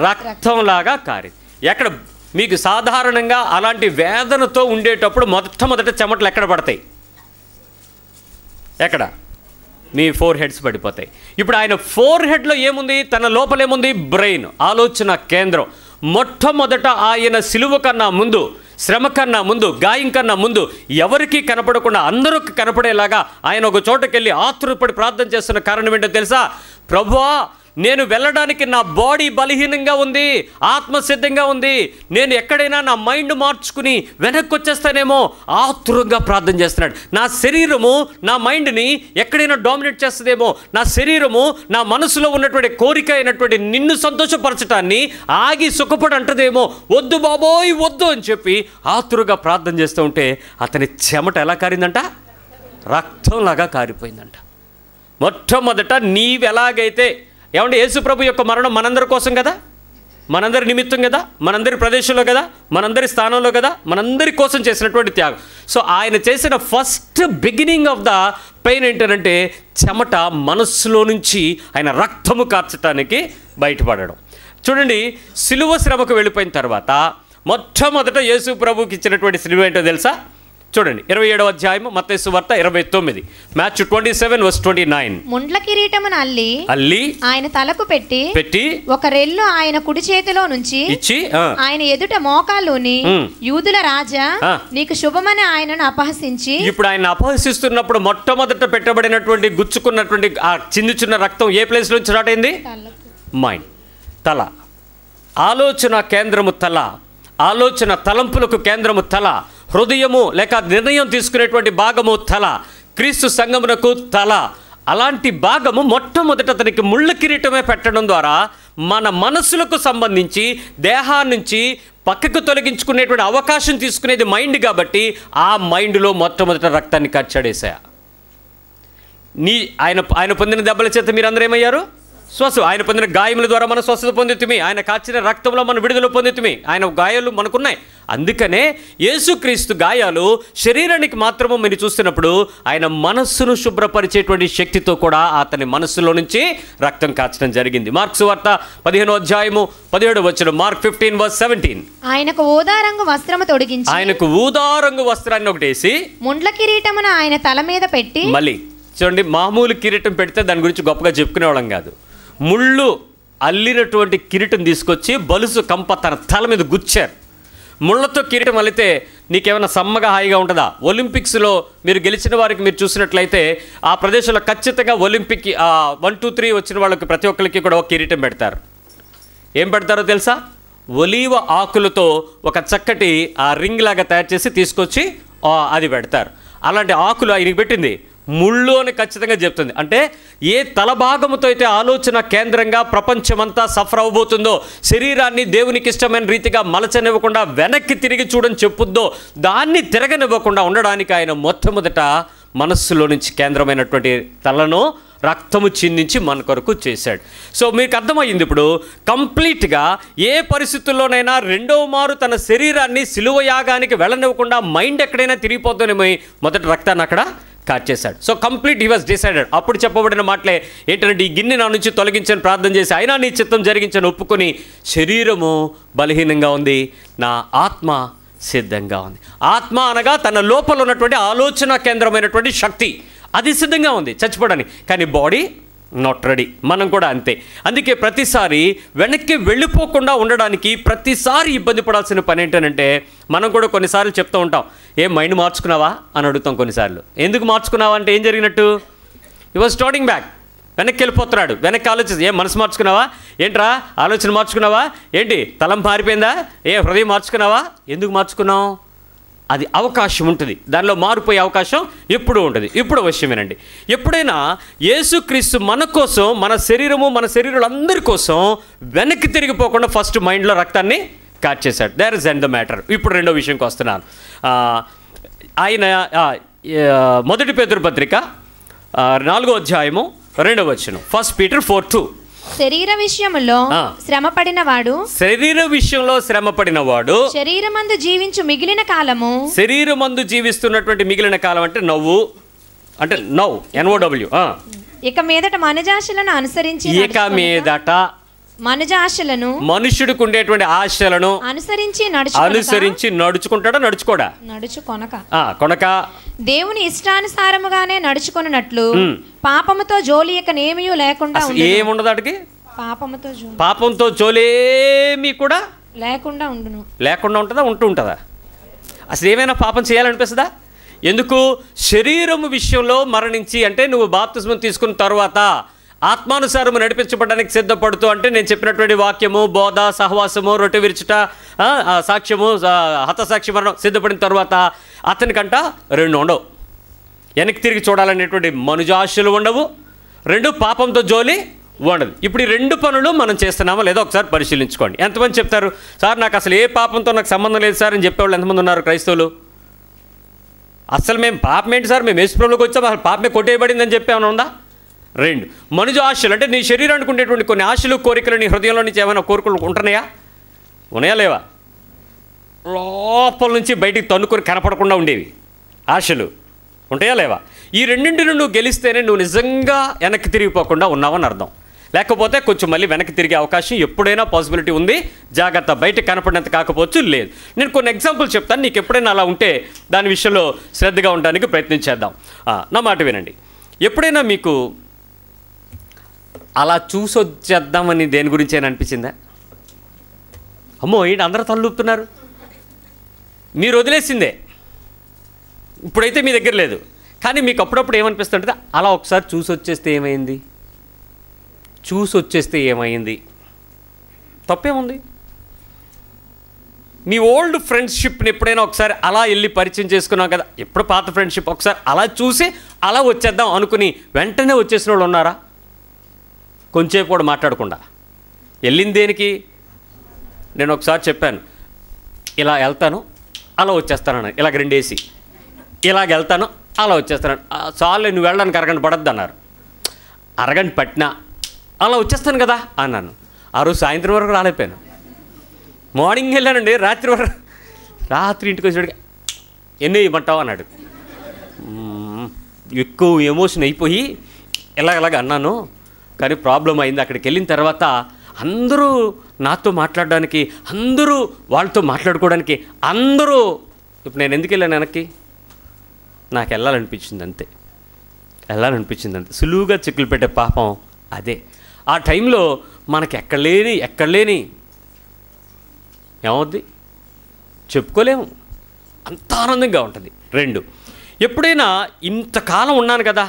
రక్తంలాగా కారింది. ఎక్కడ మీకు సాధారణంగా అలాంటి వేదనతో ఉండేటప్పుడు మొట్టమొదట చెమటలు ఎక్కడ పడతాయి? ఎక్కడ? మీ 4 హెడ్స్ పడిపోతాయి. ఇప్పుడు ఆయన 4 హెడ్లో ఏముంది? తన లోపల ఏముంది? బ్రెయిన్, ఆలోచన కేంద్రం. మొట్టమొదట ఆయన సిలువ కన్నా ముందు, శ్రమ కన్నా ముందు, గాయం కన్నా ముందు ఎవరికీ కనపడకుండా అందరికి కనపడేలాగా ఆయన ఒక చోటకెళ్ళి ఆతురపడి ప్రార్థన చేస్తున్న కారణం ఏంటో తెలుసా? ప్రభువా, నేను వెళ్ళడానికి నా బాడీ బలహీనంగా ఉంది, ఆత్మ సిద్ధంగా ఉంది, నేను ఎక్కడైనా నా మైండ్ మార్చుకుని వెనక్కి వచ్చేస్తానేమో ఆతురంగా ప్రార్థన చేస్తున్నాడు. నా శరీరము నా మైండ్ని ఎక్కడైనా డామినేట్ చేస్తుందేమో, నా శరీరము నా మనసులో ఉన్నటువంటి కోరిక అయినటువంటి నిన్ను సంతోషపరచడాన్ని ఆగి సుఖపడి అంటదేమో, వద్దు బాబోయ్ వద్దు అని చెప్పి ఆతురుగా ప్రార్థన చేస్తూ ఉంటే అతని చెమట ఎలా కారిందంట? రక్తంలాగా కారిపోయిందంట. మొట్టమొదట నీవెలాగైతే ఏమంటే యేసు ప్రభు యొక్క మరణం మనందరి కోసం కదా, మనందరి నిమిత్తం కదా, మనందరి ప్రదేశంలో కదా, మనందరి స్థానంలో కదా, మనందరి కోసం చేసినటువంటి త్యాగం. సో ఆయన చేసిన first beginning of the pain ఏంటంటే చెమట మనస్సులో నుంచి ఆయన రక్తము కార్చడానికి బయటపడడం. చూడండి, సిలువ శ్రమకు వెళ్ళిపోయిన తర్వాత మొట్టమొదట యేసు ప్రభుకి ఇచ్చినటువంటి సిలువ ఏంటో తెలుసా? చూడండి 27వ అధ్యాయం మత్తయి సువార్త 29, Matthew 27:29. ముండ్ల కిరీటమును అల్లి ఆయన తలకు పెట్టి ఒక రెల్లు ఆయన కుడి చేతిలో నుంచి ఇచ్చి ఆయన ఎదుట మోకాలుని, యూదుల రాజా నీకు శుభమని ఆయనను అపహసించి. ఇప్పుడు ఆయన అపహసిస్తున్నప్పుడు మొట్టమొదట పెట్టబడినటువంటి గుచ్చుకున్నటువంటి ఆ చిన్న రక్తం ఏ ప్లేస్ నుంచి స్టార్ట్ అయింది? మైండ్, తల, ఆలోచన కేంద్రము తల, ఆలోచన తలంపులకు కేంద్రము తల, హృదయము లేక నిర్ణయం తీసుకునేటువంటి భాగము తల, క్రీస్తు సంఘమునకు తల. అలాంటి భాగము మొట్టమొదట అతనికి ముళ్ళ కిరీటమే పెట్టడం ద్వారా మన మనసులకు సంబంధించి దేహాన్నించి పక్కకు తొలగించుకునేటువంటి అవకాశం తీసుకునేది మైండ్ కాబట్టి ఆ మైండ్లో మొట్టమొదట రక్తాన్ని కచ్చాడేసా. ఆయన పొందిన దెబ్బల చేత మీరందరూ ఏమయ్యారు? స్వస్థ. ఆయన పొందిన గాయముల ద్వారా మనం స్వస్థత పొందుతుమి, ఆయన కాచిన రక్తంలో మనం విడుదల పొందుతుమి. ఆయన గాయాలు మనకున్నాయి. అందుకనే యేసుక్రీస్తు గాయాలు శరీరానికి మాత్రము మీరు చూస్తున్నప్పుడు ఆయన మనస్సును శుభ్రపరిచేటువంటి శక్తితో కూడా అతని మనస్సులో నుంచి రక్తం కాచడం జరిగింది. మార్కు సువార్త 15వ అధ్యాయము 17వ వచనం, మార్క్ 15:17. ఆయనకు ఊదారంగు వస్త్రము తొడిగించి, ఆయనకు ఊదారంగు వస్త్రాన్ని ఒకటేసి ముండ్ల కిరీటమును ఆయన తల మీద పెట్టి. మళ్ళీ చూడండి, మామూలు కిరీటం పెడితే దాని గురించి గొప్పగా చెప్పుకునేవాళ్ళం కాదు. ముళ్ళు అల్లినటువంటి కిరీటం తీసుకొచ్చి బలుసు కంప తన తల మీద గుచ్చారు. ముళ్ళతో కిరీటం అల్లితే నీకేమైనా సమ్మగా హాయిగా ఉంటుందా? ఒలింపిక్స్లో మీరు గెలిచిన వారికి మీరు చూసినట్లయితే ఆ ప్రదేశంలో ఖచ్చితంగా ఒలింపిక్ 1, 2, 3 వచ్చిన వాళ్ళకి ప్రతి ఒక్కరికి కూడా ఒక కిరీటం పెడతారు. ఏం పెడతారో తెలుసా? ఒలీవ ఆకులతో ఒక చక్కటి రింగ్ లాగా తయారు చేసి తీసుకొచ్చి అది పెడతారు. అలాంటి ఆకులు ఆయనకి పెట్టింది ముళ్ళు అని ఖచ్చితంగా చెప్తుంది. అంటే ఏ తలభాగముతో అయితే ఆలోచన కేంద్రంగా ప్రపంచమంతా సఫర్ అవ్వబోతుందో, శరీరాన్ని దేవునికి ఇష్టమైన రీతిగా మలచనివ్వకుండా వెనక్కి తిరిగి చూడని చెప్పుద్దో, దాన్ని తిరగనివ్వకుండా ఉండడానికి ఆయన మొట్టమొదట మనస్సులో నుంచి కేంద్రమైనటువంటి తలను రక్తము చిందించి మన కొరకు చేశాడు. సో మీకు అర్థమైంది ఇప్పుడు కంప్లీట్గా ఏ పరిస్థితుల్లోనైనా రెండవ మారు తన శరీరాన్ని సిలువ యాగానికి వెళ్ళనివ్వకుండా మైండ్ ఎక్కడైనా తిరిగిపోతుందేమో మొదటి రక్తాన్ని అక్కడ కాచేశాడు. So complete he was decided. అప్పుడు చెప్పబడిన మాటలే ఏంటంటే, ఈ గిన్నె నా నుంచి తొలగించని ప్రార్థన చేసి అయినా నీ చిత్తం జరిగించని ఒప్పుకొని, శరీరము బలహీనంగా ఉంది, నా ఆత్మ సిద్ధంగా ఉంది. ఆత్మ అనగా తన లోపల ఉన్నటువంటి ఆలోచన కేంద్రమైనటువంటి శక్తి, అది సిద్ధంగా ఉంది చచ్చిపోవడానికి. కానీ బాడీ నాట్ రెడీ. మనం కూడా అంతే. అందుకే ప్రతిసారి వెనక్కి వెళ్ళిపోకుండా ఉండడానికి ప్రతిసారి ఇబ్బంది పడాల్సిన పని ఏంటంటే, మనం కూడా కొన్నిసార్లు చెప్తూ ఉంటాం, మైండ్ మార్చుకున్నావా అని అడుగుతాం కొన్నిసార్లు. ఎందుకు మార్చుకున్నావా అంటే ఏం జరిగినట్టు? హి వాజ్ స్టార్టింగ్ బ్యాక్. వెనక్కి వెళ్ళిపోతున్నాడు. వెనక్కి ఆలోచిస్తే మనసు మార్చుకున్నావా? ఏంట్రా ఆలోచన మార్చుకున్నావా? ఏంటి తలం మారిపోయిందా? హృదయం మార్చుకున్నావా? ఎందుకు మార్చుకున్నావు? అది అవకాశం ఉంటుంది, దానిలో మారిపోయే అవకాశం ఎప్పుడూ ఉంటుంది. ఇప్పుడు విషయం వినండి, ఎప్పుడైనా యేసుక్రీస్తు మన కోసం, మన శరీరము, మన శరీరాలందరి కోసం వెనక్కి తిరిగిపోకుండా ఫస్ట్ మైండ్లో రక్తాన్ని కార్చేశాడు. There is end the matter. ఇప్పుడు రెండో విషయంకి వస్తున్నాను. ఆయన మొదటి పేతురు పత్రిక 4వ అధ్యాయము 2వ వచనం, 1 Peter 4:2. శరీర విషయంలో శ్రమపడిన వాడు శరీరమందు జీవించు మిగిలిన కాలము, శరీరమందు జీవిస్తున్నటువంటి మిగిలిన కాలం అంటే నవ్వు, అంటే నవ్ NOW. ఇక మీదట మనుజాశలను అనుసరించి, మనుషుడికి ఉండేటువంటి ఆశలను అనుసరించి నడుచుకుంటాడా, నడుచుకోక దేవుని ఇష్టానుసారముగానే నడుచుకున్నట్లు పాపముతో జోలియక నేమియు లేకుండా ఏముండదు, అడిగి పాపంతో జోలేమీ కూడా లేకుండా ఉండును. లేకుండా ఉంటుందా, ఉంటుందా? అసలు ఏమైనా పాపం చేయాలనిపిస్తుందా? ఎందుకు? శరీరము విషయంలో మరణించి, అంటే నువ్వు బాప్తిస్మం తీసుకున్న తర్వాత ఆత్మానుసారము నడిపించబడడానికి సిద్ధపడుతూ, అంటే నేను చెప్పినటువంటి వాక్యము, బోధ, సహవాసము, రొట్టె విరుచుట, సాక్ష్యము, హతసాక్షి మరణం సిద్ధపడిన తర్వాత అతనికంట 2 ఉండవు. వెనక్కి తిరిగి చూడాలనేటువంటి మనుజాశలు ఉండవు, 2 పాపంతో జోలి ఉండదు. ఇప్పుడు ఈ 2 పనులు మనం చేస్తున్నామో లేదో ఒకసారి పరిశీలించుకోండి. ఎంతమంది చెప్తారు, సార్ నాకు అసలు ఏ పాపంతో నాకు సంబంధం లేదు సార్ అని చెప్పేవాళ్ళు ఎంతమంది ఉన్నారు క్రైస్తవులు? అసలు మేము పాపం ఏంటి సార్, మేము యేసుప్రభువులోకి వచ్చాము, అసలు పాపమే కొట్టేయబడిందని చెప్పేమైనా ఉందా? 2 మనుజ ఆశలు, అంటే నీ శరీరానికి ఉండేటువంటి కొన్ని ఆశలు, కోరికలు నీ హృదయంలో నుంచి ఏమైనా కోరికలు ఉంటున్నాయా, ఉన్నాయా లేవా? లోపల నుంచి బయటికి తన్నుకొని కనపడకుండా ఉండేవి ఆశలు ఉంటాయా లేవా? ఈ రెండింటిని నువ్వు గెలిస్తేనే నువ్వు నిజంగా వెనక్కి తిరిగిపోకుండా ఉన్నావని అర్థం. లేకపోతే కొంచెం మళ్ళీ వెనక్కి తిరిగే అవకాశం ఎప్పుడైనా పాసిబిలిటీ ఉంది. జాగ్రత్త, బయట కనపడినంత కాకపోవచ్చు, లేదు. నేను కొన్ని ఎగ్జాంపుల్ చెప్తాను, నీకు ఎప్పుడైనా అలా ఉంటే దాని విషయంలో శ్రద్ధగా ఉండడానికి ప్రయత్నించేద్దాం. నా మాట వినండి. ఎప్పుడైనా మీకు అలా చూసొచ్చేద్దామని దేని గురించి అయినా అనిపించిందా? అమ్మో ఏంటి అందరూ తలూపుతున్నారు, మీరు వదిలేసిందే, ఇప్పుడైతే మీ దగ్గర లేదు. కానీ మీకు అప్పుడప్పుడు ఏమనిపిస్తుంటే అలా ఒకసారి చూసొచ్చేస్తే ఏమైంది, తప్పేముంది? మీ ఓల్డ్ ఫ్రెండ్షిప్ని ఎప్పుడైనా ఒకసారి అలా వెళ్ళి పరిచయం చేసుకున్నాం కదా, ఎప్పుడు పాత ఫ్రెండ్షిప్ ఒకసారి అలా చూసి అలా వచ్చేద్దాం అనుకుని వెంటనే వచ్చేసిన వాళ్ళు ఉన్నారా? కొంచెంసేపు కూడా మాట్లాడకుండా వెళ్ళింది దేనికి? నేను ఒకసారి చెప్పాను, ఇలా వెళ్తాను అలా వచ్చేస్తానని, ఇలాగ 2 వేసి ఇలాగ వెళ్తాను అలా వచ్చేస్తాను. చాలు నువ్వు వెళ్ళడానికి అరగంట పడద్దు అన్నారు. అరగంట పట్టినా అలా వచ్చేస్తాను కదా అన్నాను. ఆ రోజు సాయంత్రం వరకు రాలేకపోయాను. మార్నింగ్ వెళ్ళానండి, రాత్రి ఇంటికి వచ్చేటికి ఎన్ని ఇవ్వమంటావు అన్నాడు. ఎక్కువ ఎమోషన్ అయిపోయి ఇలాగ అన్నాను. కానీ ప్రాబ్లం అయింది. అక్కడికి వెళ్ళిన తర్వాత అందరూ నాతో మాట్లాడడానికి, అందరూ వాళ్ళతో మాట్లాడుకోవడానికి, అందరూ. ఇప్పుడు నేను ఎందుకు వెళ్ళాను వెనక్కి? నాకు వెళ్ళాలనిపించింది అంతే, సులువుగా చిక్కులు పెట్టే పాపం అదే. ఆ టైంలో మనకి ఎక్కడలేని ఏమవుద్ది చెప్పుకోలేము, అంత ఆనందంగా ఉంటుంది. 2, ఎప్పుడైనా ఇంతకాలం ఉన్నాను కదా,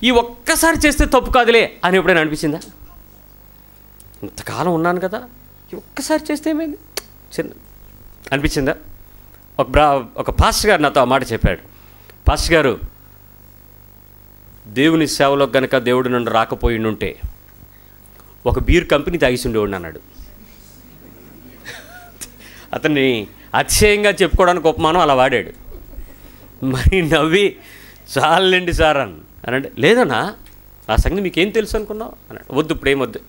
ఈ ఒక్కసారి చేస్తే తప్పు కాదులే అని ఎప్పుడైనా అనిపించిందా? ఇంతకాలం ఉన్నాను కదా, ఈ ఒక్కసారి చేస్తే ఏమైంది అనిపించిందా? ఒక పాస్టర్ గారు నాతో ఆ మాట చెప్పాడు. పాస్టర్ గారు, దేవుని సేవలో కనుక దేవుడు నన్ను రాకపోయిండుంటే ఒక బీర్ కంపెనీ తాగిసి ఉండేవాడు అన్నాడు. అతన్ని అతిశయంగా చెప్పుకోవడానికి ఉపమానం అలా వాడాడు. మరి నవ్వి చాలండి సార్ అనంటే, లేదన్నా ఆ సంగతి మీకేం తెలుసు అనుకున్నావు అన్నాడు. వద్దు, ఇప్పుడు ఏమొద్దు,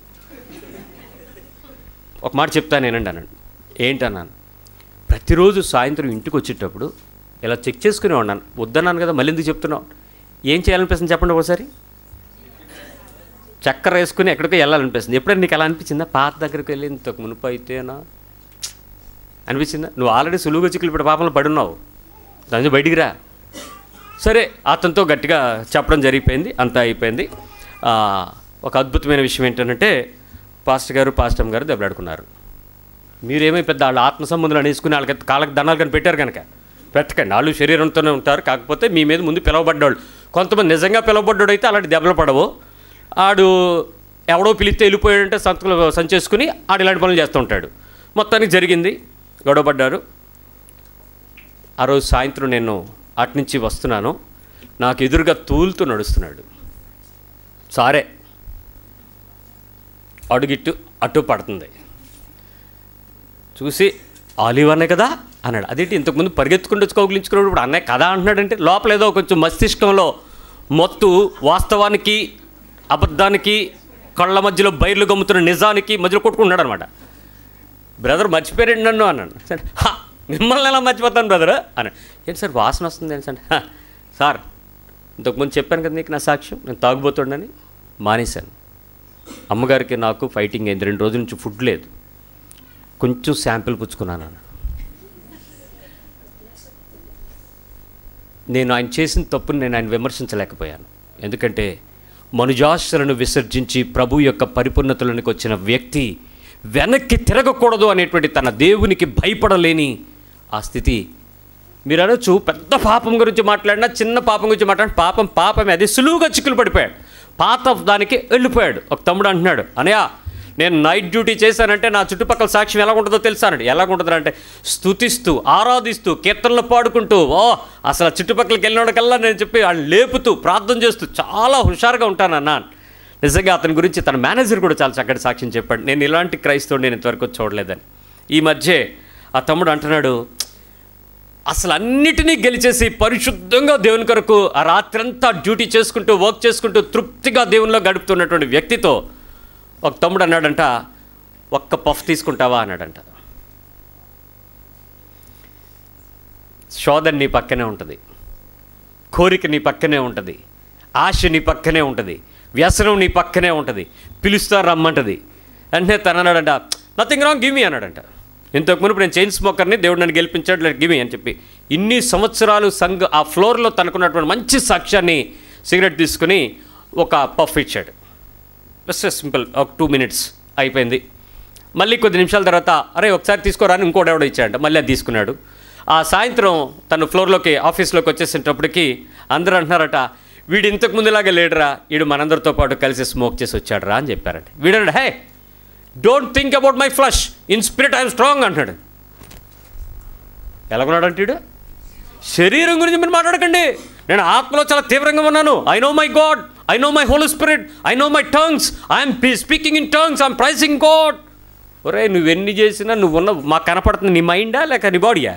ఒక మాట చెప్తానేనండి అన్నాడు. ఏంటన్నాను? ప్రతిరోజు సాయంత్రం ఇంటికి వచ్చేటప్పుడు ఇలా చెక్ చేసుకునే ఉన్నాను. వద్దన్నాను కదా, మళ్ళీ ఎందుకు చెప్తున్నావు? ఏం చేయాలనిపిస్తుంది చెప్పండి ఒకసారి. చక్కెర వేసుకుని ఎక్కడికో వెళ్ళాలనిపిస్తుంది. ఎప్పుడైనా నీకు అలా అనిపించిందా? పాత దగ్గరికి వెళ్ళి ఇంతకు మునుపు అయితేనా అనిపించిందా? నువ్వు ఆల్రెడీ సులువుగా చిక్కులు పెట్టి పాపంలో పడున్నావు, దాని బయటికి రా. సరే, అతనితో గట్టిగా చెప్పడం జరిగిపోయింది, అంతా అయిపోయింది. ఒక అద్భుతమైన విషయం ఏంటంటే, పాస్టమ్ గారు దెబ్బలాడుకున్నారు. మీరేమో పెద్ద వాళ్ళ ఆత్మ సంబంధాలు అనేసుకుని వాళ్ళకి కాళ్ళకి దండాలు కానీ పెట్టారు కనుక పెట్టకండి. వాళ్ళు శరీరంతోనే ఉంటారు, కాకపోతే మీ మీద ముందు పిలవబడ్డాడు. కొంతమంది నిజంగా పిలవబడ్డాడు అయితే అలాంటి దెబ్బలు పడవు. ఆడు ఎవడో పిలిస్తే వెళ్ళిపోయాడంటే సంతకులు సంచేసుకుని ఆడు ఇలాంటి పనులు చేస్తూ ఉంటాడు. మొత్తానికి జరిగింది, గొడవపడ్డారు. ఆ రోజు సాయంత్రం నేను అటునుంచి వస్తున్నాను, నాకు ఎదురుగా తూలుతూ నడుస్తున్నాడు. సరే అడుగిట్టు అటు పడుతుంది, చూసి ఆలివ్ అనే కదా అన్నాడు. అదేంటి ఇంతకుముందు పరిగెత్తుకుంటూ వచ్చి కౌగిలించుకున్నాడు, ఇప్పుడు అన్నయ్య కదా అంటున్నాడంటే లోపల ఏదో కొంచెం మస్తిష్కంలో మొత్తు వాస్తవానికి అబద్ధానికి కళ్ళ మధ్యలో బయర్లు గమ్ముతున్న నిజానికి మధ్యలో కొట్టుకుంటున్నాడు అనమాట. బ్రదర్ మర్చిపోయారండి నన్ను అన్నాడు. సరే మిమ్మల్ని ఎలా మర్చిపోతాను బ్రదర్ అన్నాడు. ఏంటి సార్ వాసన వస్తుంది ఏంటి సార్, ఇంతకుముందు చెప్పాను కదా నీకు నా సాక్ష్యం, నేను తాగుబోతుండని మానేశాను. అమ్మగారికి నాకు ఫైటింగ్ అయింది, 2 రోజుల నుంచి ఫుడ్ లేదు, కొంచెం శాంపిల్ పుచ్చుకున్నాను అన్నాడు. నేను ఆయన చేసిన తప్పుని నేను ఆయన విమర్శించలేకపోయాను. ఎందుకంటే మనుజాశలను విసర్జించి ప్రభు యొక్క పరిపూర్ణతలోనికి వచ్చిన వ్యక్తి వెనక్కి తిరగకూడదు అనేటువంటి తన దేవునికి భయపడలేని ఆ స్థితి. మీరు అనొచ్చు పెద్ద పాపం గురించి మాట్లాడినా చిన్న పాపం గురించి మాట్లాడిన పాపమే, అది సులువుగా చిక్కులు పడిపోయాడు, పాత దానికి వెళ్ళిపోయాడు. ఒక తమ్ముడు అంటున్నాడు, అనయ్య నేను నైట్ డ్యూటీ చేశానంటే నా చుట్టుపక్కల సాక్ష్యం ఎలా ఉంటుందో తెలుసానండి. ఎలాగుంటుందో అంటే స్తుతిస్తూ ఆరాధిస్తూ కీర్తనలు పాడుకుంటూ అసలు చుట్టుపక్కలకి వెళ్ళినోడికల్లా నేను చెప్పి వాళ్ళు లేపుతూ ప్రార్థన చేస్తూ చాలా హుషారుగా ఉంటానన్నాను. నిజంగా అతని గురించి తన మేనేజర్ కూడా చాలా చక్కటి సాక్ష్యం చెప్పాడు, నేను ఇలాంటి క్రైస్తవుడు నేను ఇంతవరకు చూడలేదని. ఈ మధ్య ఆ తమ్ముడు అంటున్నాడు, అసలు అన్నిటినీ గెలిచేసి పరిశుద్ధంగా దేవుని కొరకు ఆ రాత్రంతా డ్యూటీ చేసుకుంటూ వర్క్ చేసుకుంటూ తృప్తిగా దేవునిలో గడుపుతున్నటువంటి వ్యక్తితో ఒక తమ్ముడు అన్నాడంట, ఒక్క పఫ్ తీసుకుంటావా అన్నాడంట. శోధన నీ పక్కనే ఉంటుంది, కోరిక నీ పక్కనే ఉంటుంది, ఆశ నీ పక్కనే ఉంటుంది, వ్యసనం నీ పక్కనే ఉంటుంది, పిలుస్తారు రమ్మంటుంది. అంటే తను అన్నాడంట, నథింగ్ రాంగ్ గివ్ మీ అన్నాడంట. ఇంతకు మునుపు నేను చైన్ స్మోకర్ని, దేవుడు నన్ను గెలిపించాడు, లైక్ గివ్ మీ అని చెప్పి ఇన్ని సంవత్సరాలు ఆ ఫ్లోర్లో తనకున్నటువంటి మంచి సాక్ష్యాన్ని సిగరెట్ తీసుకుని ఒక పఫ్ ఇచ్చాడు. జస్ట్ సింపుల్, ఒక 2 minutes అయిపోయింది. మళ్ళీ కొద్ది నిమిషాల తర్వాత అరే ఒకసారి తీసుకోరాని ఇంకోటి ఎవడో ఇచ్చాడంట, మళ్ళీ అది తీసుకున్నాడు. ఆ సాయంత్రం తను ఫ్లోర్లోకి ఆఫీస్లోకి వచ్చేసేటప్పటికి అందరూ అంటున్నారట, వీడు ఇంతకు ముందులాగా లేడురా, వీడు మనందరితో పాటు కలిసి స్మోక్ చేసి వచ్చాడురా అని చెప్పారంట. వీడు hey don't think about my flush, in spirit I'm strong అంటున్నాడు. ఎలాగున్నాడు అంటే, శరీరం గురించి మీరు మాట్లాడకండి, నేను ఆత్మలో చాలా తీవ్రంగా ఉన్నాను. I know my God, I know my Holi spirit, I know my tongues, I'm speaking in tongues, I'm pricing God. ఒరే నువ్వెన్ని చేసినా నువ్వున్న మాకు కనపడుతుంది నీ మైండా లేక నీ బాడీయా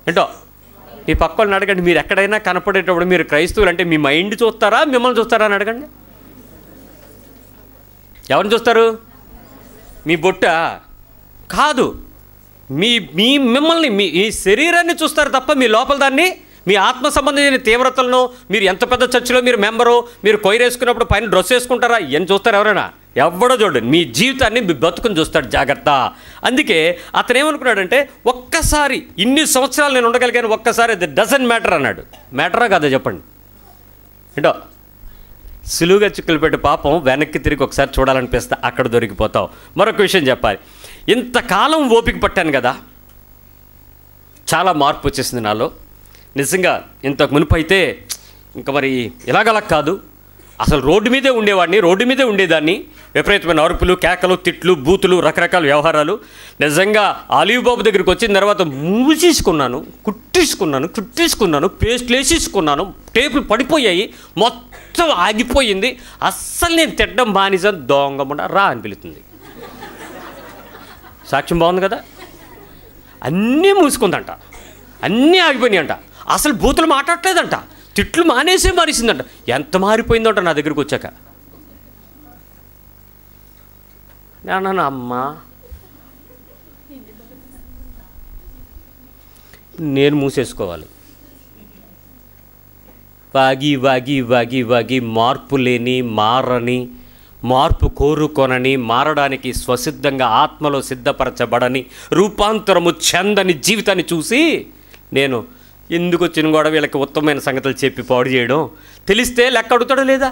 ఏంటో? మీ పక్క వాళ్ళని అడగండి, మీరు ఎక్కడైనా కనపడేటప్పుడు మీరు క్రైస్తవులు అంటే మీ మైండ్ చూస్తారా మిమ్మల్ని చూస్తారా అని అడగండి. ఎవరిని చూస్తారు? మీ బొట్ట కాదు, మిమ్మల్ని మీ శరీరాన్ని చూస్తారు తప్ప మీ లోపల దాన్ని, మీ ఆత్మ సంబంధించిన తీవ్రతలను, మీరు ఎంత పెద్ద చర్చిలో మీరు మెంబరు, మీరు కొయ్యేసుకున్నప్పుడు పైన డ్రెస్ వేసుకుంటారా ఇవన్నీ చూస్తారు ఎవరైనా? ఎవడో చూడండి, మీ జీవితాన్ని మీ బతుకుని చూస్తాడు, జాగ్రత్త. అందుకే అతను ఏమనుకున్నాడంటే, ఒక్కసారి ఇన్ని సంవత్సరాలు నేను ఉండగలిగాను, ఒక్కసారి అది డజంట్ మ్యాటర్ అన్నాడు. మ్యాటరా కదా చెప్పండి ఏంటో? సులువుగా చిక్కులు పెట్టి పాపం వెనక్కి తిరిగి ఒకసారి చూడాలనిపిస్తే అక్కడ దొరికిపోతావు. మరొక విషయం చెప్పాలి, ఇంతకాలం ఓపిక పట్టాను కదా, చాలా మార్పు వచ్చేసింది నాలో. నిజంగా ఇంతకు మునుపు అయితే ఇంకా మరి ఇలాగలా కాదు, అసలు రోడ్డు మీదే ఉండేవాడిని, రోడ్డు మీదే ఉండేదాన్ని. విపరీతమైన అరుపులు, కేకలు, తిట్లు, బూతులు, రకరకాల వ్యవహారాలు. నిజంగా ఆలివ్ బాబు దగ్గరికి వచ్చిన తర్వాత మూసేసుకున్నాను, చుట్టేసుకున్నాను, పేస్ట్లు వేసేసుకున్నాను, టేపులు పడిపోయాయి, మొత్తం ఆగిపోయింది. అస్సలు నేను తిట్టడం బానిసాను, దొంగముండ రా అని పిలుతుంది. సాక్ష్యం బాగుంది కదా? అన్నీ మూసుకుందంట, అన్నీ ఆగిపోయినాయంట, అసలు బూతులు మాట్లాడలేదంట, తిట్లు మానేసిందంట. ఎంత మారిపోయిందంట నా దగ్గరికి వచ్చాక. నేను అమ్మా నేను మూసేసుకోవాలి. వాగి మార్పు లేని, మారని, మార్పు కోరుకొనని, మారడానికి స్వసిద్ధంగా ఆత్మలో సిద్ధపరచబడని, రూపాంతరము చెందని జీవితాన్ని చూసి నేను ఎందుకు వచ్చిన కూడా వీళ్ళకి ఉత్తమమైన సంగతులు చెప్పి పాడు చేయడం, తెలిస్తే లెక్క అడుగుతాడో లేదా?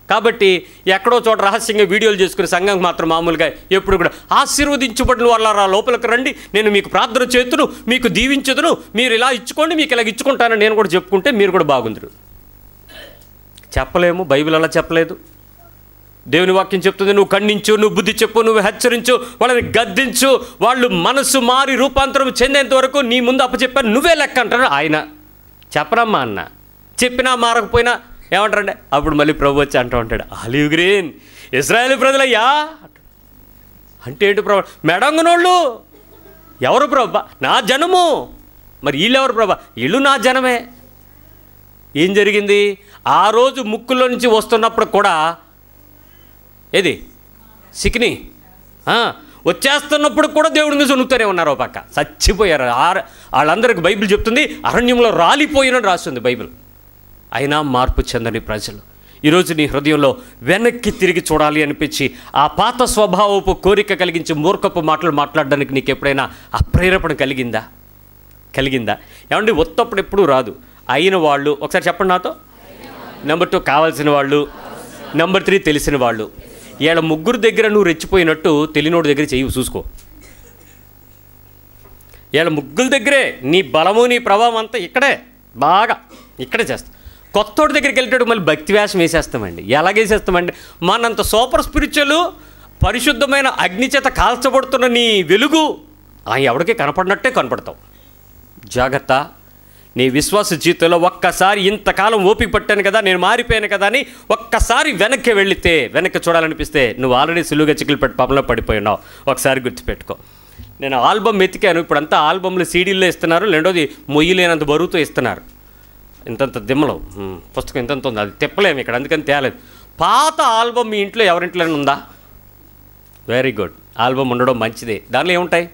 కాబట్టి ఎక్కడో చోట రహస్యంగా వీడియోలు చేసుకునే సంఘం మాత్రం మామూలుగా ఎప్పుడు కూడా ఆశీర్వదించబడిన వాళ్ళ లోపలికి రండి, నేను మీకు ప్రార్థన చేతును, మీకు దీవించదును, మీరు ఇలా ఇచ్చుకోండి, మీకు ఇలా ఇచ్చుకుంటానని నేను కూడా చెప్పుకుంటే మీరు కూడా బాగుందరు. చెప్పలేము, బైబిల్ అలా చెప్పలేదు. దేవుని వాక్యం చెప్తుంది, నువ్వు ఖండించు, నువ్వు బుద్ధి చెప్పు, నువ్వు హెచ్చరించు, వాళ్ళని గద్దించు, వాళ్ళు మనసు మారి రూపాంతరం చెందేంత వరకు నీ ముందు అప్పచెప్పాను, నువ్వే లెక్క అంటారు. ఆయన చెప్పరమ్మా అన్న, చెప్పినా మారకపోయినా ఏమంటారంటే అప్పుడు మళ్ళీ ప్రభు వచ్చి అంటూ ఉంటాడు, ఆలివ్ గ్రీన్ ఇశ్రాయేలు ప్రజలయ్యా అంటే ఏంటి ప్రభు? మెడంగునోళ్ళు ఎవరు ప్రభా? నా జనము. మరి వీళ్ళు ఎవరు ప్రభా? వీళ్ళు నా జనమే. ఏం జరిగింది? ఆ రోజు ముక్కులో నుంచి వస్తున్నప్పుడు కూడా ఏది సిక్ని వచ్చేస్తున్నప్పుడు కూడా దేవుడి మీద వణుకుతూనే ఉన్నారు. ఒక పక్క చచ్చిపోయారు. వాళ్ళందరికీ బైబిల్ చెప్తుంది అరణ్యంలో రాలిపోయినని రాస్తుంది బైబిల్. అయినా మార్పు చెందని ప్రజలు. ఈరోజు నీ హృదయంలో వెనక్కి తిరిగి చూడాలి అనిపించి ఆ పాత స్వభావపు కోరిక కలిగించి మూర్ఖపు మాటలు మాట్లాడడానికి నీకు ఎప్పుడైనా ఆ ప్రేరేపణ కలిగిందా? ఏమండి, ఒత్తప్పుడు ఎప్పుడూ రాదు. అయిన వాళ్ళు ఒకసారి చెప్పండి నాతో. నెంబర్ 2 కావాల్సిన వాళ్ళు. నెంబర్ 3 తెలిసిన వాళ్ళు. వీళ్ళ ముగ్గురు దగ్గర నువ్వు రెచ్చిపోయినట్టు తెలియనోడి దగ్గర చెయ్యి చూసుకో. వీళ్ళ ముగ్గురు దగ్గరే నీ బలము నీ ప్రభావం అంతా ఇక్కడే ఇక్కడే చేస్తాం. కొత్తోడి దగ్గరికి వెళ్ళేటప్పుడు మళ్ళీ భక్తి వేషం వేసేస్తామండి. ఎలాగేసేస్తామండి? మనంత సూపర్ స్పిరిచువల్ పరిశుద్ధమైన అగ్ని చేత కాల్చబడుతున్న నీ వెలుగు ఎవరికీ కనపడినట్టే కనపడతావు. జాగ్రత్త. నీ విశ్వాస జీవితంలో ఒక్కసారి ఇంతకాలం ఓపిక పట్టాను కదా, నేను మారిపోయాను కదా అని ఒక్కసారి వెనక్కి చూడాలనిపిస్తే నువ్వు ఆల్రెడీ సులువుగా చిక్కులు పెట్టి పాపంలో పడిపోయినావు. ఒకసారి గుర్తుపెట్టుకో. నేను ఆల్బమ్ ఎతికాను. ఇప్పుడంతా ఆల్బమ్లు సీడీల్లో ఇస్తున్నారు. రెండోది మొయ్యలేనంత బరువుతో ఇస్తున్నారు. ఇంతంత దిమ్మలో పుస్తకం ఇంతంత ఉంది, అది తిప్పలేము ఇక్కడ, అందుకని తేలేదు. పాత ఆల్బమ్ మీ ఇంట్లో ఎవరింట్లోనే ఉందా? Very good. ఆల్బమ్ ఉండడం మంచిదే. దానిలో ఏముంటాయి?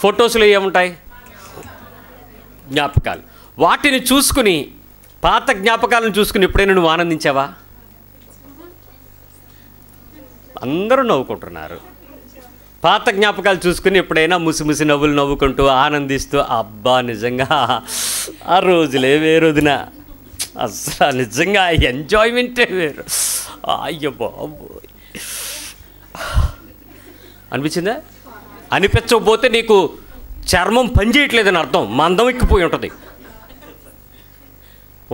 ఫొటోస్లో ఏముంటాయి? జ్ఞాపకాలు. వాటిని చూసుకుని, పాత జ్ఞాపకాలను చూసుకుని ఎప్పుడైనా నువ్వు ఆనందించావా? అందరూ నవ్వుకుంటున్నారు. పాత జ్ఞాపకాలు చూసుకుని ఎప్పుడైనా ముసిముసి నవ్వులు నవ్వుకుంటూ ఆనందిస్తూ, అబ్బా నిజంగా ఆ రోజులే వేరుదిన, అసలు నిజంగా ఎంజాయ్మెంటే వేరు, అయ్యో బాబోయ్ అనిపించిందా? అనిపించకపోతే నీకు చర్మం పనిచేయట్లేదని అర్థం, మందం ఎక్కిపోయి ఉంటుంది.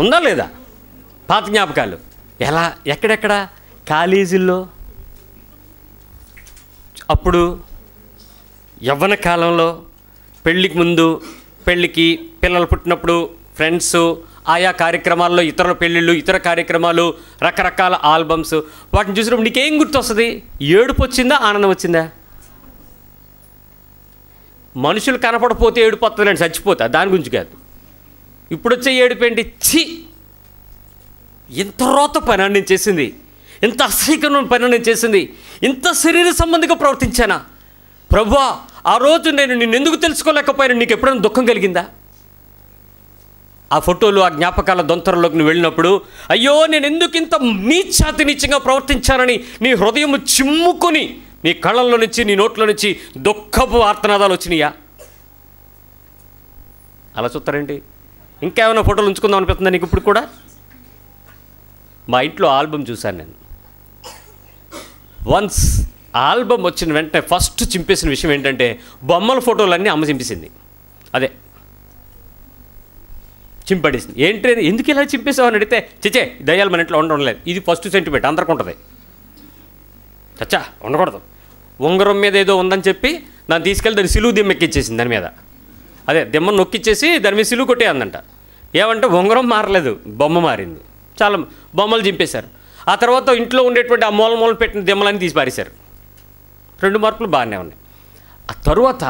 ఉందా లేదా పాత జ్ఞాపకాలు? ఎలా? ఎక్కడెక్కడ? కాలేజీల్లో, అప్పుడు యవ్వన కాలంలో, పెళ్ళికి ముందు, పెళ్ళికి, పిల్లలు పుట్టినప్పుడు, ఫ్రెండ్స్, ఆయా కార్యక్రమాల్లో, ఇతరుల పెళ్ళిళ్ళు, ఇతర కార్యక్రమాలు, రకరకాల ఆల్బమ్స్, వాటిని చూసినప్పుడు నీకేం గుర్తొస్తుంది? ఏడుపు వచ్చిందా? ఆనందం వచ్చిందా? మనుషులు కనపడపోతే ఏడుపు వస్తుందండి, చచ్చిపోతా, దాని గురించి కాదు. ఇప్పుడు వచ్చే ఏడుపు ఏంటి? ఛీ, ఇంత రోత పని నేను చేసింది, ఇంత అసహ్యకరమైన పని నేను చేసింది, ఇంత శరీర సంబంధిగా ప్రవర్తించానా ప్రభువా, ఆ రోజు నేను నిన్నెందుకు తెలుసుకోలేకపోయాను? నీకు ఎప్పుడైనా దుఃఖం కలిగిందా? ఆ ఫోటోలు, ఆ జ్ఞాపకాల దొంతరలోకి నువ్వు వెళ్ళినప్పుడు, అయ్యో నేను ఎందుకు ఇంత నీచాతినీచంగా ప్రవర్తించానని నీ హృదయం చిమ్ముకొని నీ కళ్ళల్లో నుంచి, నీ నోట్లో నుంచి దుఃఖపు ఆర్తనాదాలు వచ్చినాయా? అలా చూస్తారేంటి? ఇంకేమైనా ఫోటోలు ఉంచుకుందాం అనిపిస్తుందా నీకు ఇప్పుడు కూడా? మా ఇంట్లో ఆల్బమ్ చూశాను నేను. వన్స్ ఆల్బమ్ వచ్చిన వెంటనే ఫస్ట్ చింపేసిన విషయం ఏంటంటే, బొమ్మల ఫోటోలన్నీ అమ్మ చింపేసింది. అదే చింపడేసింది. ఏంటి, ఎందుకు ఇలా చింపేసావు అని అడిగితే, చిచే దయ్యాలు మన ఇంట్లో ఉండడం లేదు, ఇది ఫస్ట్ సెంటిమెంట్, అందరికి ఉంటుంది, చచ్చా ఉండకూడదు. ఉంగరం మీద ఏదో ఉందని చెప్పి దాన్ని తీసుకెళ్ళి దాన్ని సిలువు దిమ్మ ఎక్కిచ్చేసింది. దాని మీద అదే దిమ్మను నొక్కిచ్చేసి దాని మీద సిలువు కొట్టేయందంట. ఏమంటే ఉంగరం మారలేదు, బొమ్మ మారింది. చాలా బొమ్మలు చింపేశారు. ఆ తర్వాత ఇంట్లో ఉండేటువంటి ఆ మూల పెట్టిన దిమ్మలన్నీ తీసి పారేశారు. 2 మార్పులు బాగానే ఉన్నాయి. ఆ తరువాత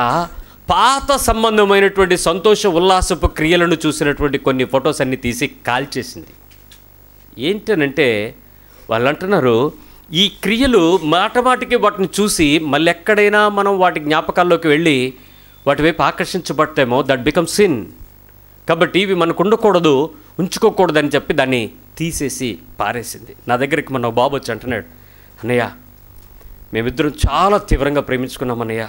పాత సంబంధమైనటువంటి సంతోష ఉల్లాసపు క్రియలను చూసినటువంటి కొన్ని ఫొటోస్ అన్నీ తీసి కాల్చేసింది. ఏంటనంటే వాళ్ళు అంటున్నారు, ఈ క్రియలు మాటమాటికి వాటిని చూసి మళ్ళీ ఎక్కడైనా మనం వాటి జ్ఞాపకాల్లోకి వెళ్ళి వాటి వైపు ఆకర్షించబడతామో దట్ బికమ్ సిన్. కాబట్టి ఇవి మనకు ఉండకూడదు, ఉంచుకోకూడదని చెప్పి దాన్ని తీసేసి పారేసింది. నా దగ్గరికి మన బాబు వచ్చి అంటున్నాడు, అన్నయ్య మేమిద్దరం చాలా తీవ్రంగా ప్రేమించుకున్నాం అన్నయ్య,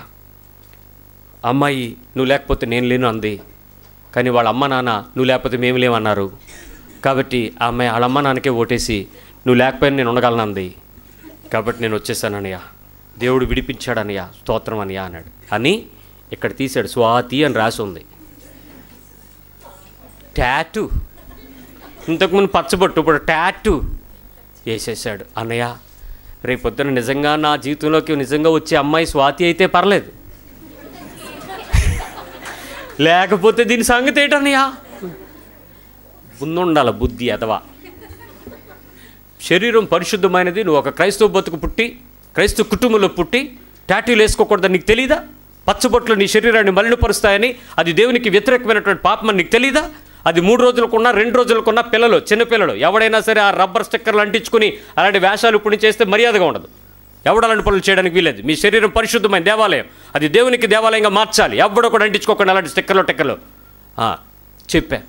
అమ్మాయి నువ్వు లేకపోతే నేను లేను అంది, కానీ వాళ్ళ అమ్మ నాన్న నువ్వు లేకపోతే మేము లేమన్నారు, కాబట్టి ఆ అమ్మాయి వాళ్ళ అమ్మ నాన్నకే ఓటేసి నువ్వు లేకపోయినా నేను ఉండగలను అంది, కాబట్టి నేను వచ్చేసాను అన్నయ్య, దేవుడు విడిపించాడు అన్నయ్య, స్తోత్రం అన్నయ్య అన్నాడు. అని ఇక్కడ తీశాడు, స్వాతి అని రాసి ఉంది. టాటూ, ఇంతకుముందు పచ్చబొట్టు, ఇప్పుడు టాటూ. వేసేసాడు. అన్నయ్య, రేపొద్దున నిజంగా నా జీవితంలోకి నిజంగా వచ్చే అమ్మాయి స్వాతి అయితే పర్లేదు, లేకపోతే దీని సంగతి ఏంటన్నయ్య? ముందుండాల బుద్ధి అథవా. శరీరం పరిశుద్ధమైనది. నువ్వు ఒక క్రైస్తవ బతుకు పుట్టి క్రైస్తవ కుటుంబంలో పుట్టి టాటూలు వేసుకోకూడదని నీకు తెలీదా? పచ్చబొట్లు నీ శరీరాన్ని మలినపరుస్తాయని, అది దేవునికి వ్యతిరేకమైనటువంటి పాపం అని నీకు తెలీదా? అది 3 రోజులకున్నా 2 రోజులకున్నా పిల్లలు, చిన్నపిల్లలు ఎవడైనా సరే ఆ రబ్బర్ స్టిక్కర్లు అంటించుకుని అలాంటి వేషాలు ఇప్పుడు చేస్తే మర్యాదగా ఉండదు. ఎవడు అలాంటి పనులు చేయడానికి వీలేదు. మీ శరీరం పరిశుద్ధమైన దేవాలయం, అది దేవునికి దేవాలయంగా మార్చాలి. ఎవడో కూడా అంటించుకోకుండా అలాంటి స్టిక్కర్లు చెప్పా.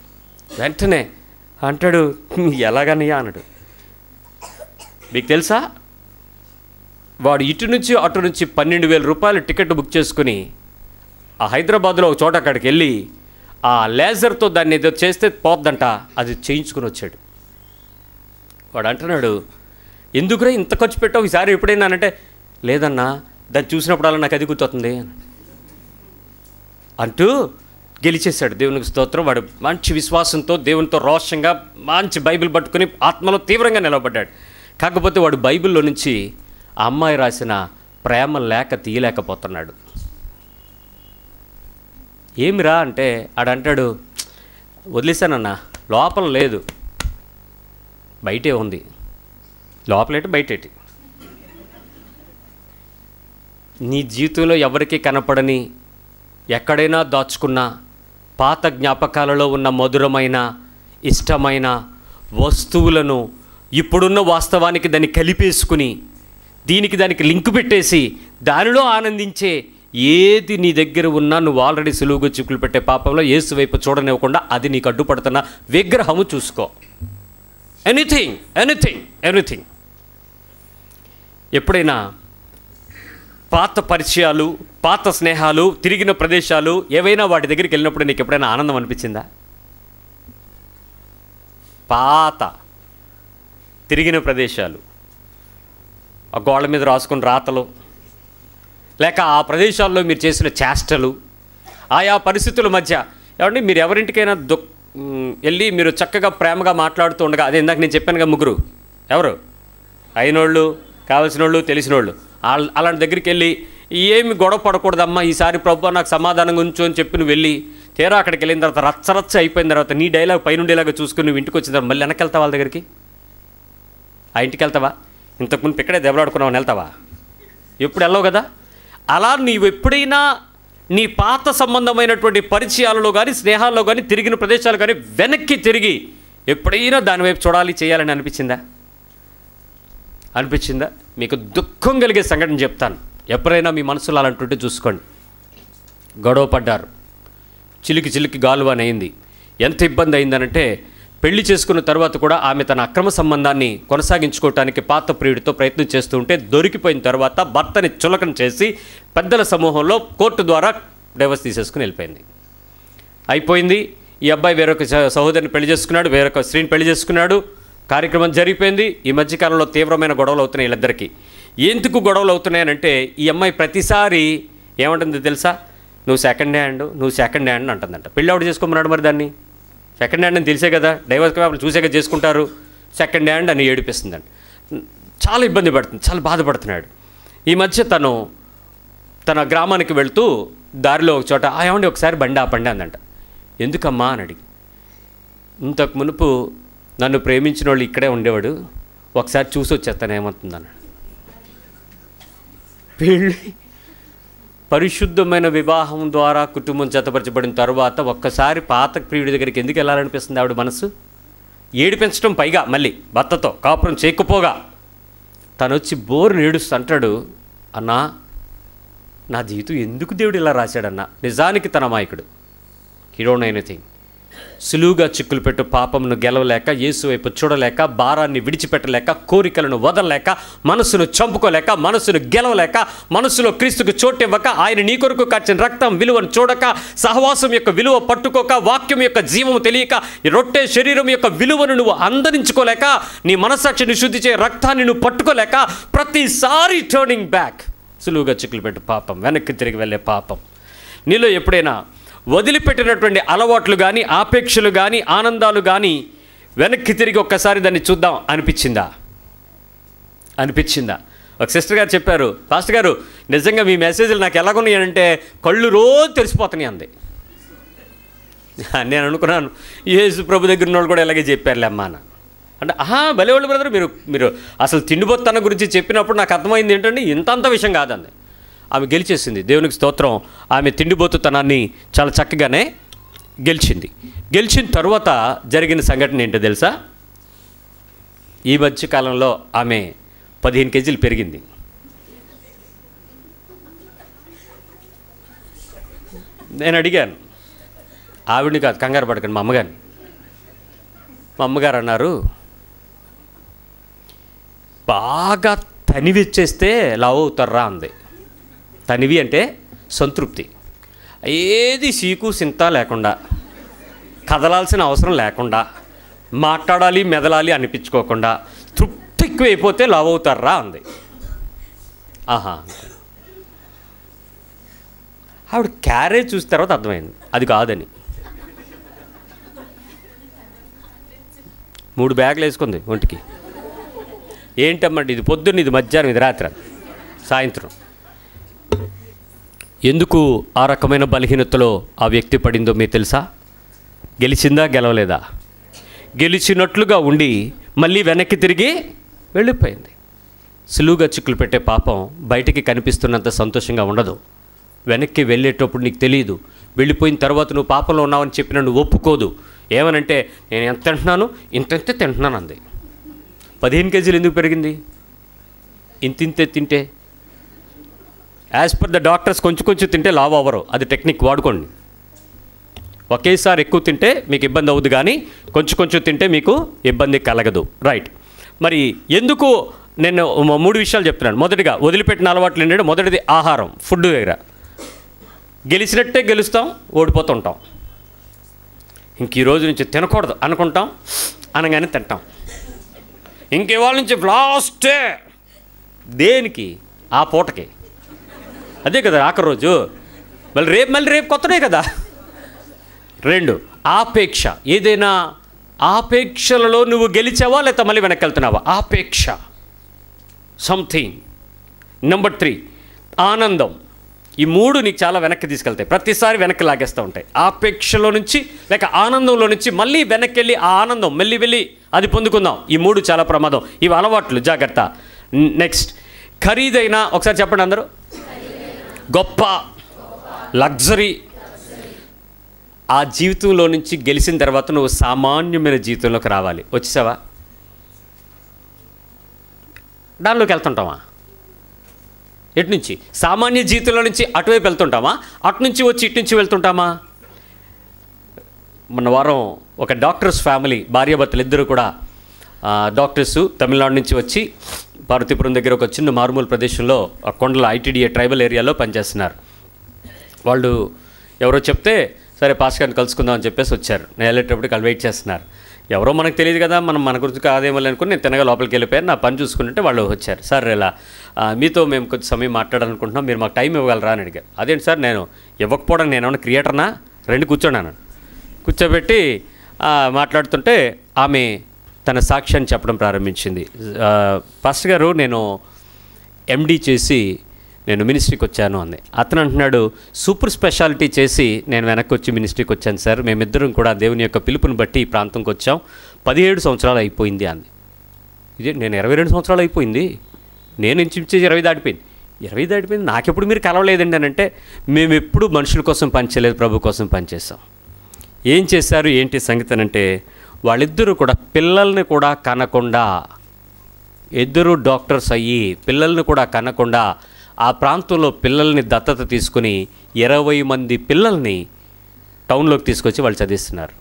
వెంటనే అంటాడు, ఎలాగన్నయ్యా అన్నాడు. మీకు తెలుసా, వాడు ఇటు నుంచి అటు నుంచి 12,000 రూపాయలు టికెట్ బుక్ చేసుకుని ఆ హైదరాబాద్లో ఒక చోట అక్కడికి వెళ్ళి ఆ లేజర్తో దాన్ని ఏదో చేస్తే పోద్దంట, అది చేయించుకుని వచ్చాడు. వాడు అంటున్నాడు, ఎందుకురా ఇంత ఖర్చు పెట్టావు ఈసారి ఎప్పుడైనా అంటే, లేదన్నా దాన్ని చూసినప్పుడల్లా నాకు అది గుర్తొస్తుంది అంటూ గెలిచేశాడు. దేవునికి స్తోత్రం. వాడు మంచి విశ్వాసంతో దేవునితో రోషంగా మంచి బైబిల్ పట్టుకుని ఆత్మలో తీవ్రంగా నిలబడ్డాడు. కాకపోతే వాడు బైబిల్లో నుంచి ఆ అమ్మాయి రాసిన ప్రేమ లేఖ తీయలేకపోతున్నాడు. ఏమిరా అంటే ఆడంటాడు, వదిలేశానన్నా, లోపల లేదు, బయటే ఉంది. లోపలేటి బయటేటి. నీ జీవితంలో ఎవరికీ కనపడని, ఎక్కడైనా దాచుకున్న పాత జ్ఞాపకాలలో ఉన్న మధురమైన ఇష్టమైన వస్తువులను ఇప్పుడున్న వాస్తవానికి దాన్ని కలిపేసుకుని దీనికి దానికి లింక్ పెట్టేసి దానిలో ఆనందించే ఏది నీ దగ్గర ఉన్నా నువ్వు ఆల్రెడీ సులువుగా చిక్కులు పెట్టే పాపంలో యేసు వైపు చూడనివ్వకుండా అది నీకు అడ్డుపడుతున్న విగ్రహము చూసుకో. ఎనీథింగ్. ఎప్పుడైనా పాత పరిచయాలు, పాత స్నేహాలు, తిరిగిన ప్రదేశాలు ఏవైనా వాటి దగ్గరికి వెళ్ళినప్పుడు నీకు ఎప్పుడైనా ఆనందం అనిపించిందా? పాత తిరిగిన ప్రదేశాలు, ఆ గోళ్ళ మీద రాసుకున్న రాతలు, లేక ఆ ప్రదేశాల్లో మీరు చేసిన చేష్టలు, ఆయా పరిస్థితుల మధ్య ఏమండి మీరు ఎవరింటికైనా వెళ్ళి మీరు చక్కగా ప్రేమగా మాట్లాడుతూ ఉండగా, అదే ఇందాక నేను చెప్పానుగా ముగ్గురు, ఎవరు అయినోళ్ళు, కావాల్సిన వాళ్ళు, తెలిసిన వాళ్ళు, అలాంటి దగ్గరికి వెళ్ళి ఏమి గొడవ పడకూడదమ్మా ఈసారి ప్రభు నాకు సమాధానంగా ఉంచు అని చెప్పి నువ్వు వెళ్ళి తీరా అక్కడికి వెళ్ళిన తర్వాత రచ్చరచ్చ అయిపోయిన తర్వాత నీ డైలాగ్ పైనుండేలాగా చూసుకుని నువ్వు ఇంటికి వచ్చిన తర్వాత మళ్ళీ వెనక్కి వెళ్తావా వాళ్ళ దగ్గరికి? ఆ ఇంటికి వెళ్తావా? ఇంతకుముందు ఇక్కడే దెబ్బలాడుకున్నావని వెళ్తావా? ఎప్పుడు వెళ్ళవు కదా. అలా నీవు ఎప్పుడైనా నీ పాత సంబంధమైనటువంటి పరిచయాలలో కానీ స్నేహాల్లో కానీ తిరిగిన ప్రదేశాలు కానీ వెనక్కి తిరిగి ఎప్పుడైనా దానివైపు చూడాలి చేయాలని అనిపించిందా? మీకు దుఃఖం కలిగే సంఘటన చెప్తాను. ఎప్పుడైనా మీ మనసులో అలాంటి చూసుకోండి. గొడవ పడ్డారు, చిలికి గాలువాని అయింది. ఎంత ఇబ్బంది అయిందనంటే పెళ్లి చేసుకున్న తర్వాత కూడా ఆమె తన అక్రమ సంబంధాన్ని కొనసాగించుకోవటానికి పాత ప్రియుడితో ప్రయత్నం చేస్తూ ఉంటే దొరికిపోయిన తర్వాత భర్తని చులకన చేసి పెద్దల సమూహంలో కోర్టు ద్వారా డైవర్స్ తీసేసుకుని వెళ్ళిపోయింది. అయిపోయింది. ఈ అబ్బాయి వేరొక సహోదరిని పెళ్లి చేసుకున్నాడు, వేరొక స్త్రీని పెళ్లి చేసుకున్నాడు. కార్యక్రమం జరిగిపోయింది. ఈ మధ్యకాలంలో తీవ్రమైన గొడవలు అవుతున్నాయి వీళ్ళిద్దరికీ. ఎందుకు గొడవలు అవుతున్నాయనంటే ఈ అమ్మాయి ప్రతిసారి ఏమంటుంది తెలుసా? నువ్వు సెకండ్ హ్యాండ్ అంటుందంట. పెళ్ళి ఆవిడ చేసుకోమన్నాడు మరి దాన్ని. సెకండ్ హ్యాండ్ అని తెలిసే కదా, డైవర్స్ పేపర్లు చూసాక చేసుకుంటారు. సెకండ్ హ్యాండ్ అని ఏడిపిస్తుందండి. చాలా ఇబ్బంది పడుతుంది, చాలా బాధపడుతున్నాడు. ఈ మధ్య తన గ్రామానికి వెళ్తూ దారిలో ఒక చోట ఏమండి ఒకసారి బండి ఆపండి అందంట. ఎందుకమ్మా అని అడిగి, ఇంతకు మునుపు నన్ను ప్రేమించిన వాళ్ళు ఇక్కడే ఉండేవాడు, ఒకసారి చూసి వచ్చేస్తాను ఏమవుతుందన్నాడు. పెళ్ళి పరిశుద్ధమైన వివాహం ద్వారా కుటుంబం జతపరచబడిన తర్వాత ఒక్కసారి పాత ప్రియుడి దగ్గరికి ఎందుకు వెళ్ళాలనిపిస్తుంది ఆవిడ మనసు? ఏడిపించడం, పైగా మళ్ళీ భర్తతో కాపురం చేయకపోగా తను వచ్చి బోరుని ఏడుస్తూ అంటాడు, అన్నా నా జీవితం ఎందుకు దేవుడు ఇలా రాశాడన్నా. నిజానికి తన అమాయకుడు. He don't know anything. సులువుగా చిక్కులు పెట్టు పాపమును గెలవలేక, యేసు వైపు చూడలేక, భారాన్ని విడిచిపెట్టలేక, కోరికలను వదలలేక, మనసును చంపుకోలేక, మనసును గెలవలేక, మనసులో క్రీస్తుకు చోటివ్వక, ఆయన నీ కొరకు కార్చిన రక్తం విలువను చూడక, సహవాసం యొక్క విలువ పట్టుకోక, వాక్యం యొక్క జీవము తెలియక, రొట్టె శరీరం యొక్క విలువను నువ్వు అందరించుకోలేక, నీ మనస్సాక్షిని శుద్ధి చే రక్తాన్ని నువ్వు పట్టుకోలేక, ప్రతిసారి టర్నింగ్ బ్యాక్, సులువుగా చిక్కులు పెట్టు పాపం, వెనక్కి తిరిగి వెళ్ళే పాపం. నీలో ఎప్పుడైనా వదిలిపెట్టినటువంటి అలవాట్లు కానీ, ఆపేక్షలు కానీ, ఆనందాలు కానీ వెనక్కి తిరిగి ఒక్కసారి దాన్ని చూద్దాం అనిపించిందా? అనిపించిందా? ఒక సిస్టర్ గారు చెప్పారు, పాస్టర్ గారు నిజంగా మీ మెసేజ్లు నాకు ఎలాగున్నాయంటే కళ్ళు రోజు తెరిసిపోతున్నాయి అంది. నేను అనుకున్నాను యేసు ప్రభు దగ్గర ఉన్న వాళ్ళు కూడా ఇలాగే చెప్పారులే అమ్మా అని. అంటే భలేవాళ్ళు బ్రదర్, మీరు అసలు తిండిపోతన గురించి చెప్పినప్పుడు నాకు అర్థమైంది ఏంటంటే ఇంతంత విషయం కాదండి. ఆమె గెలిచేసింది, దేవునికి స్తోత్రం. ఆమె తిండిపోతుతనాన్ని చాలా చక్కగానే గెలిచింది. గెలిచిన తర్వాత జరిగిన సంఘటన ఏంటో తెలుసా? ఈ మధ్య కాలంలో ఆమె 15 కేజీలు పెరిగింది. నేను అడిగాను, ఆవిడని కాదు, కంగారు పడకండి, మా అమ్మగారిని. మా అమ్మగారు అన్నారు, బాగా తనివి ఇచ్చేస్తే లావు అవుతారా అంది. తనివి అంటే సంతృప్తి, ఏది సీకు సింత లేకుండా, కదలాల్సిన అవసరం లేకుండా, మాట్లాడాలి మెదలాలి అనిపించుకోకుండా తృప్తి ఎక్కువైపోతే లావు అవుతారా అంది. ఆవిడ క్యారేజ్ చూసిన తర్వాత అర్థమైంది అది కాదని. 3 బ్యాగులు వేసుకుంది ఒంటికి. ఏంటమ్మండి ఇది పొద్దున్న, ఇది మధ్యాహ్నం, ఇది రాత్రి, సాయంత్రం. ఎందుకు ఆ రకమైన బలహీనతలో ఆ వ్యక్తి పడిందో మీకు తెలుసా? గెలిచిందా గెలవలేదా? గెలిచినట్లుగా ఉండి మళ్ళీ వెనక్కి తిరిగి వెళ్ళిపోయింది. సులువుగా చిక్కులు పెట్టే పాపం బయటికి కనిపిస్తున్నంత సంతోషంగా ఉండదు. వెనక్కి వెళ్ళేటప్పుడు నీకు తెలియదు, వెళ్ళిపోయిన తర్వాత నువ్వు పాపంలో ఉన్నావని చెప్పినా నువ్వు ఒప్పుకోదు. ఏమనంటే నేను ఎంత తింటున్నాను, ఇంతే తింటున్నాను అంది. 15 కేజీలు ఎందుకు పెరిగింది? ఇంతింతే తింటే, యాజ్ పర్ ద డాక్టర్స్ కొంచెం కొంచెం తింటే లావు అవ్వరు. అది టెక్నిక్ వాడుకోండి. ఒకేసారి ఎక్కువ తింటే మీకు ఇబ్బంది అవుద్ది, కానీ కొంచెం కొంచెం తింటే మీకు ఇబ్బంది కలగదు. రైట్. మరి ఎందుకు నేను 3 విషయాలు చెప్తున్నాను. మొదటిగా వదిలిపెట్టిన అలవాట్లు ఏంటంటే, మొదటిది ఆహారం, ఫుడ్ దగ్గర గెలిచినట్టే గెలుస్తాం, ఓడిపోతుంటాం. ఇంక ఈ రోజు నుంచి తినకూడదు అనుకుంటాం, అనగానే తింటాం. ఇంకేవాళ్ళ నుంచి లాస్టే దేనికి? ఆ పూటకి. అదే కదా ఆఖరి రోజు. మళ్ళీ రేపు కొత్తనే కదా. 2 ఆపేక్ష. ఏదైనా ఆపేక్షలలో నువ్వు గెలిచావా లేక మళ్ళీ వెనక్కి వెళ్తున్నావా? ఆపేక్ష సంథింగ్. నెంబర్ 3 ఆనందం. ఈ 3 నీకు చాలా వెనక్కి తీసుకెళ్తాయి, ప్రతిసారి వెనక్కి లాగేస్తూ ఉంటాయి. ఆపేక్షలో నుంచి లేక ఆనందంలో నుంచి మళ్ళీ వెనక్కి వెళ్ళి ఆ ఆనందం మళ్ళీ వెళ్ళి అది పొందుకుందాం. ఈ 3 చాలా ప్రమాదం. ఇవి అలవాట్లు, జాగ్రత్త. నెక్స్ట్ ఖరీదైన, ఒకసారి చెప్పండి అందరూ, గొప్ప, లగ్జరీ. ఆ జీవితంలో నుంచి గెలిచిన తర్వాత నువ్వు సామాన్యమైన జీవితంలోకి రావాలి. వచ్చేసావా? దానిలోకి వెళ్తుంటావా? ఎటు నుంచి? సామాన్య జీవితంలో నుంచి అటువైపు వెళ్తుంటామా? అటు నుంచి వచ్చి ఇటు నుంచి వెళ్తుంటామా? మొన్న వారం ఒక డాక్టర్స్ ఫ్యామిలీ, భార్యాభర్తలు ఇద్దరు కూడా డాక్టర్సు తమిళనాడు నుంచి వచ్చి పార్వతీపురం దగ్గర ఒక చిన్న మారుమూల ప్రదేశంలో ఆ కొండల ఐటీడీఏ ట్రైబల్ ఏరియాలో పనిచేస్తున్నారు. వాళ్ళు ఎవరో చెప్తే సరే పాస్ గారిని కలుసుకుందాం అని చెప్పేసి వచ్చారు. నేను వెళ్ళేటప్పటికి వాళ్ళు వెయిట్ చేస్తున్నారు. ఎవరో మనకు తెలియదు కదా, మన గురించి కాదేమో అనుకుని నేను తినగా లోపలికి వెళ్ళిపోయాను. నా పని చూసుకుంటే వాళ్ళు వచ్చారు. సార్ ఇలా మీతో మేము కొంచెం సమయం మాట్లాడాలనుకుంటున్నాం, మీరు మాకు టైం ఇవ్వగలరా అని అడిగారు. అదేంటి సార్, నేను ఇవ్వకపోవడం నేను ఏమన్నా క్రియేటర్నా? రండి కూర్చోన్నాను. కూర్చోబెట్టి మాట్లాడుతుంటే ఆమె తన సాక్ష్యాన్ని చెప్పడం ప్రారంభించింది. పాస్టర్ గారు, నేను ఎండీ చేసి నేను మినిస్ట్రీకి వచ్చాను అంది. అతను అంటున్నాడు, సూపర్ స్పెషాలిటీ చేసి నేను వెనక్కి వచ్చి మినిస్ట్రీకి వచ్చాను సార్. మేమిద్దరం కూడా దేవుని యొక్క పిలుపుని బట్టి ఈ ప్రాంతంకి వచ్చాం. 17 సంవత్సరాలు అయిపోయింది అంది. ఇదే నేను 22 సంవత్సరాలు అయిపోయింది, నేను ఇంచుమించు 20 దాటిపోయింది. 20 దాటిపోయింది, నాకెప్పుడు మీరు కలవలేదండి అని అంటే, మేము ఎప్పుడు మనుషుల కోసం పనిచేయలేదు, ప్రభు కోసం పనిచేస్తాం. ఏం చేశారు ఏంటి సంగతి అంటే, వాళ్ళిద్దరూ కూడా పిల్లల్ని కూడా కనకుండా, ఇద్దరు డాక్టర్స్ అయ్యి పిల్లల్ని కూడా కనకుండా ఆ ప్రాంతంలో పిల్లల్ని దత్తత తీసుకుని 20 మంది పిల్లల్ని టౌన్లోకి తీసుకొచ్చి వాళ్ళు చదివిస్తున్నారు.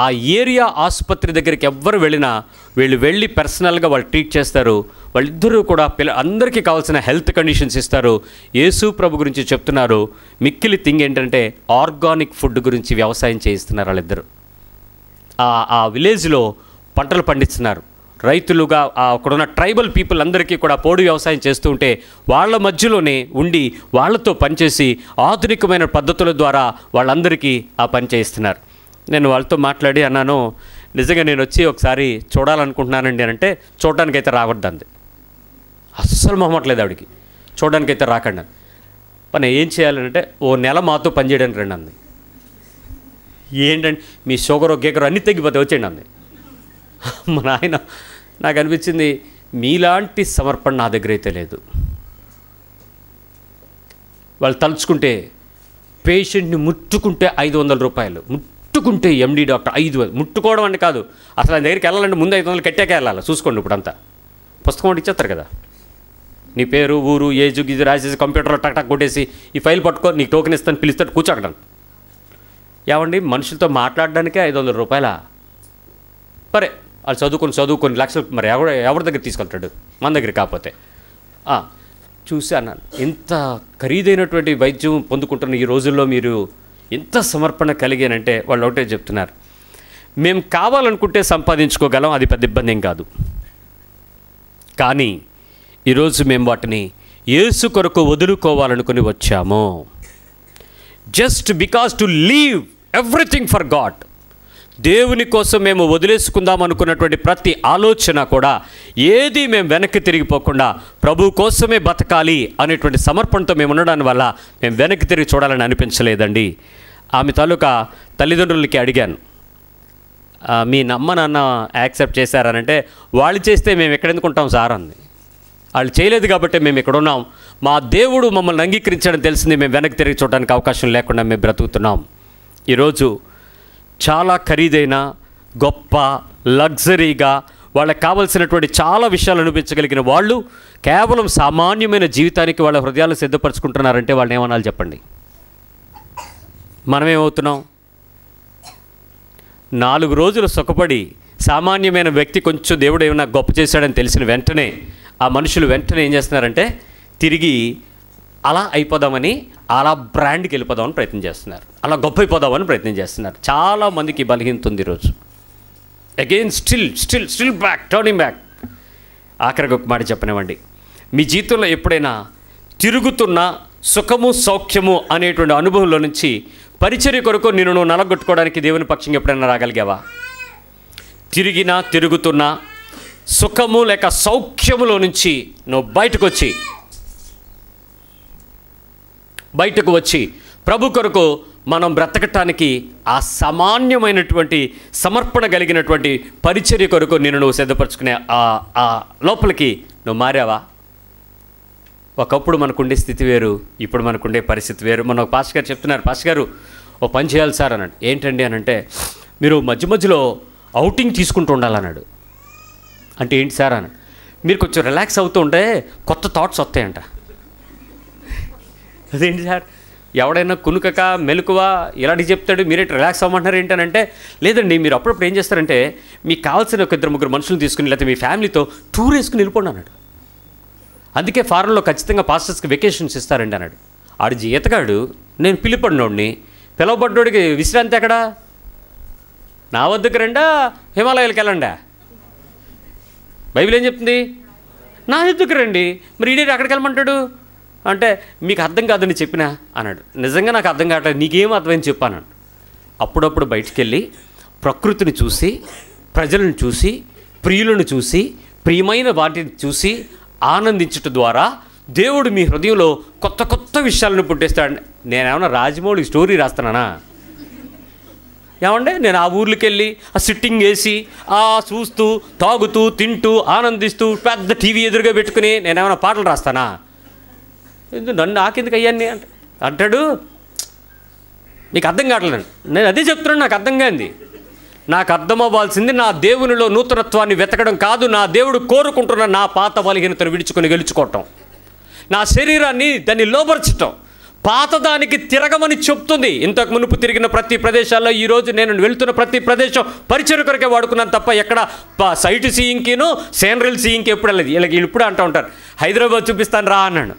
ఆ ఏరియా ఆసుపత్రి దగ్గరికి ఎవ్వరు వెళ్ళినా వీళ్ళు వెళ్ళి పర్సనల్గా వాళ్ళు ట్రీట్ చేస్తారు. వాళ్ళిద్దరూ కూడా అందరికీ కావాల్సిన హెల్త్ కండిషన్స్ ఇస్తారు. యేసు ప్రభు గురించి చెప్తున్నారు. మిక్కిలి థింగ్ ఏంటంటే ఆర్గానిక్ ఫుడ్ గురించి వ్యవసాయం చేయిస్తున్నారు వాళ్ళిద్దరు. ఆ విలేజ్లో పంటలు పండిస్తున్నారు. రైతులుగా అక్కడున్న ట్రైబల్ పీపుల్ అందరికీ కూడా పోడు వ్యవసాయం చేస్తూ ఉంటే వాళ్ళ మధ్యలోనే ఉండి వాళ్ళతో పనిచేసి ఆధునికమైన పద్ధతుల ద్వారా వాళ్ళందరికీ ఆ పని చేయిస్తున్నారు. నేను వాళ్ళతో మాట్లాడి అన్నాను, నిజంగా నేను వచ్చి ఒకసారి చూడాలనుకుంటున్నానండి అని అంటే, చూడడానికైతే రావద్దంది. అస్సలు మొహమట్లేదు ఆవిడికి, చూడడానికైతే రాకండి అని. పని ఏం చేయాలంటే ఓ నెల మాతో పనిచేయడానికి రండి అంది. ఏంటంటే మీ షుగరు గీకరు అన్నీ తగ్గిపోతే వచ్చేయండి అంది. మా నాయన నాకు అనిపించింది, మీలాంటి సమర్పణ నా దగ్గర అయితే లేదు. వాళ్ళు తలుచుకుంటే పేషెంట్ని ముట్టుకుంటే 500 రూపాయలు, ముట్టుకుంటే ఎండి డాక్టర్ 5,000. ముట్టుకోవడం అంటే కాదు, అసలు ఆయన దగ్గరికి వెళ్ళాలంటే ముందు 500 కట్టాక వెళ్ళాలి. చూసుకోండి, ఇప్పుడు అంతా పుస్తకం ఒకటి ఇచ్చేస్తారు కదా, నీ పేరు ఊరు ఏజు గిజు రాసేసి కంప్యూటర్లో టక్ టక్ కొట్టేసి ఈ ఫైల్ పట్టుకో, నీకు టోకెన్ ఇస్తాను పిలుస్తాడు, కూర్చోకడం. ఏమండి మనుషులతో మాట్లాడడానికే 500 రూపాయలా? సరే వాళ్ళు చదువుకొని లక్షలు మరి ఎవరి దగ్గర తీసుకెళ్తాడు, మన దగ్గర కాకపోతే. చూశాను, ఇంత ఖరీదైనటువంటి వైద్యం పొందుకుంటున్న ఈ రోజుల్లో మీరు ఎంత సమర్పణ కలిగానంటే వాళ్ళు ఒకటే చెప్తున్నారు, మేము కావాలనుకుంటే సంపాదించుకోగలం, అది పెద్ద ఇబ్బంది ఏం కాదు, కానీ ఈరోజు మేము వాటిని యేసు కొరకు వదులుకోవాలనుకుని వచ్చాము. Just because to leave everything for God. దేవుని కోసం మేము వదిలేసుకుందాం అనుకున్నటువంటి ప్రతి ఆలోచన కూడా ఏది మేము వెనక్కి తిరిగిపోకుండా ప్రభు కోసమే బతకాలి అనేటువంటి సమర్పణతో మేము ఉండడాని వల్ల మేము వెనక్కి తిరిగి చూడాలని అనిపించలేదండి. ఆమె తాలూకా తల్లిదండ్రులకి అడిగాను, మీ నమ్మ నాన్న యాక్సెప్ట్ చేశారనంటే, వాళ్ళు చేస్తే మేము ఎక్కడెందుకుంటాం సార్ అంది. వాళ్ళు చేయలేదు కాబట్టి మేము ఇక్కడ ఉన్నాం, మా దేవుడు మమ్మల్ని అంగీకరించడం తెలిసింది, మేము వెనక్కి తిరిగి చూడడానికి అవకాశం లేకుండా మేము బ్రతుకుతున్నాం. ఈరోజు చాలా ఖరీదైన గొప్ప లగ్జరీగా వాళ్ళకి కావలసినటువంటి చాలా విషయాలు అనిపించగలిగిన వాళ్ళు కేవలం సామాన్యమైన జీవితానికి వాళ్ళ హృదయాలు సిద్ధపరచుకుంటున్నారంటే వాళ్ళని ఏమనాలి చెప్పండి? మనమేమవుతున్నాం? 4 రోజులు సుఖపడి సామాన్యమైన వ్యక్తి కొంచెం దేవుడు ఏమైనా గొప్ప చేశాడని తెలిసిన వెంటనే ఆ మనుషులు వెంటనే ఏం చేస్తున్నారంటే తిరిగి అలా అయిపోదామని, అలా బ్రాండ్కి వెళ్ళిపోదామని ప్రయత్నం చేస్తున్నారు, అలా గొప్ప అయిపోదామని ప్రయత్నం చేస్తున్నారు. చాలామందికి బలహీనత ఉంది ఈరోజు. Again still back, turning back. ఆఖరికి ఒక మాట చెప్పనివ్వండి, మీ జీవితంలో ఎప్పుడైనా తిరుగుతున్న సుఖము సౌఖ్యము అనేటువంటి అనుభవంలో నుంచి పరిచర్య కొరకు నువ్వు నలగొట్టుకోవడానికి దేవుని పక్షంగా ఎప్పుడైనా రాగలిగావా? తిరుగుతున్న సుఖము లేక సౌఖ్యములో నుంచి నువ్వు బయటకు వచ్చి ప్రభు కొరకు మనం బ్రతకటానికి ఆ సామాన్యమైనటువంటి సమర్పణ కలిగినటువంటి పరిచర్య కొరకు నువ్వు సిద్ధపరచుకునే ఆ లోపలికి నువ్వు మారావా? ఒకప్పుడు మనకుండే స్థితి వేరు, ఇప్పుడు మనకుండే పరిస్థితి వేరు. మన ఒక పాస్టర్ గారు చెప్తున్నారు, పాస్టర్ గారు ఓ పని చేయాలి సార్ అన్నాడు. ఏంటండి అని అంటే, మీరు మధ్యలో అవుటింగ్ తీసుకుంటూ ఉండాలన్నాడు. అంటే ఏంటి సార్ అన్నాడు. మీరు కొంచెం రిలాక్స్ అవుతూ ఉంటే కొత్త థాట్స్ వస్తాయంట. అదేంటి సార్, ఎవడైనా కునుకక మెలకువ ఇలాంటివి చెప్తాడు, మీరేంటి రిలాక్స్ అవ్వమంటున్నారు ఏంటనంటే, లేదండి మీరు అప్పుడప్పుడు ఏం చేస్తారంటే మీకు కావాల్సిన ఒక 2-3 మనుషులు తీసుకుని లేకపోతే మీ ఫ్యామిలీతో టూర్ వేసుకుని వెళ్ళిపోండి అన్నాడు. అందుకే ఫారెన్లో ఖచ్చితంగా పాస్టర్స్కి వెకేషన్స్ ఇస్తారండి అన్నాడు. ఆడు జీతగాడు, నేను పిలుపడినోడిని, పిలవబడ్డోడికి విశ్రాంతి ఎక్కడా? నా వద్దకు రండా, హిమాలయాలకు వెళ్ళండా? బైబిల్ ఏం చెప్తుంది? నా వద్దకు రండి. మరి ఈడే అక్కడికి వెళ్ళమంటాడు అంటే మీకు అర్థం కాదని చెప్పినా అన్నాడు. నిజంగా నాకు అర్థం కావట్లేదు, నీకేం అర్థమైంది చెప్పాను. అప్పుడప్పుడు బయటికి వెళ్ళి ప్రకృతిని చూసి, ప్రజలను చూసి, ప్రియులను చూసి, ప్రియమైన వాటిని చూసి ఆనందించటం ద్వారా దేవుడు మీ హృదయంలో కొత్త కొత్త విషయాలను పుట్టిస్తాడు. నేనేమన్నా రాజమౌళి స్టోరీ రాస్తానా? ఏమంటే నేను ఆ ఊర్లోకి వెళ్ళి ఆ సిట్టింగ్ వేసి చూస్తూ తాగుతూ తింటూ ఆనందిస్తూ పెద్ద టీవీ ఎదురుగా పెట్టుకుని నేనేమైనా పాటలు రాస్తానా? నన్ను నాకెందుకు అయ్యాన్ని అంటాడు. నీకు అర్థం కావట్లేదు. నేను అదే చెప్తున్నాను, నాకు అర్థం కాంది. నాకు అర్థమవ్వాల్సింది నా దేవునిలో నూతనత్వాన్ని వెతకడం కాదు, నా దేవుడు కోరుకుంటున్న నా పాత బలహీనతను విడుచుకొని గెలుచుకోవటం, నా శరీరాన్ని దాన్ని లోపరచటం, పాతదానికి తిరగమని చెప్తుంది. ఇంతకు మునుపు తిరిగిన ప్రతి ప్రదేశాల్లో ఈరోజు నేను వెళ్తున్న ప్రతి ప్రదేశం పరిచయ కొరకే వాడుకున్నాను తప్ప ఎక్కడ సైట్ సీయింగ్కిను సేనరల్ సీయింగ్కి ఎప్పుడు వెళ్ళలేదు. వీళ్ళకి ఇప్పుడు అంటూ ఉంటారు, హైదరాబాద్ చూపిస్తాను రా అన్నాడు.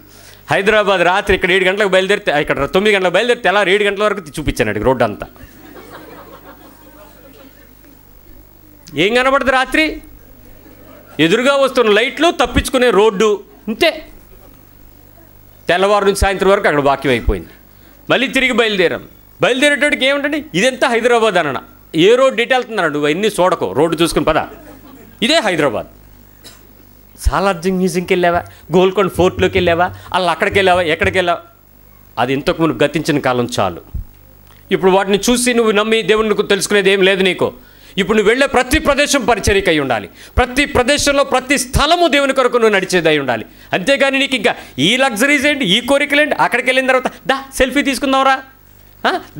హైదరాబాద్ రాత్రి ఇక్కడ 7 గంటలకు బయలుదేరితే, ఇక్కడ 9 గంటలకు బయలుదేరితే అలా 7 గంటల వరకు చూపించాను రోడ్డు అంతా. ఏం కనబడుతుంది రాత్రి? ఎదురుగా వస్తున్న లైట్లు, తప్పించుకునే రోడ్డు, ఇంతే. తెల్లవారు నుంచి సాయంత్రం వరకు అక్కడ వాక్యం అయిపోయింది. మళ్ళీ తిరిగి బయలుదేరేటోడికి ఏమిటండి, ఇదంతా హైదరాబాద్ అన్న. ఏ రోడ్డు ఇటు వెళ్తున్నాడు, నువ్వు అన్నీ చూడకు, రోడ్డు చూసుకుని పద, ఇదే హైదరాబాద్. సాలార్జింగ్ మ్యూజియంకి వెళ్ళావా, గోల్కొండ ఫోర్ట్లోకి వెళ్ళావా, అలా అక్కడికి వెళ్ళావా, ఎక్కడికి వెళ్ళావా, అది ఇంతకు ముందు గతించిన కాలం చాలు. ఇప్పుడు వాటిని చూసి నువ్వు నమ్మి దేవునికి తెలుసుకునేది ఏం లేదు నీకు. ఇప్పుడు నువ్వు వెళ్ళే ప్రతి ప్రదేశం పరిచర్యకు అయి ఉండాలి, ప్రతి ప్రదేశంలో ప్రతి స్థలము దేవుని కొరకు నువ్వు నడిచేది అయి ఉండాలి. అంతేగాని నీకు ఇంకా ఈ లగ్జరీస్ ఏంటి, ఈ కోరికలేంటి, అక్కడికి వెళ్ళిన తర్వాత దా సెల్ఫీ తీసుకుందాంరా,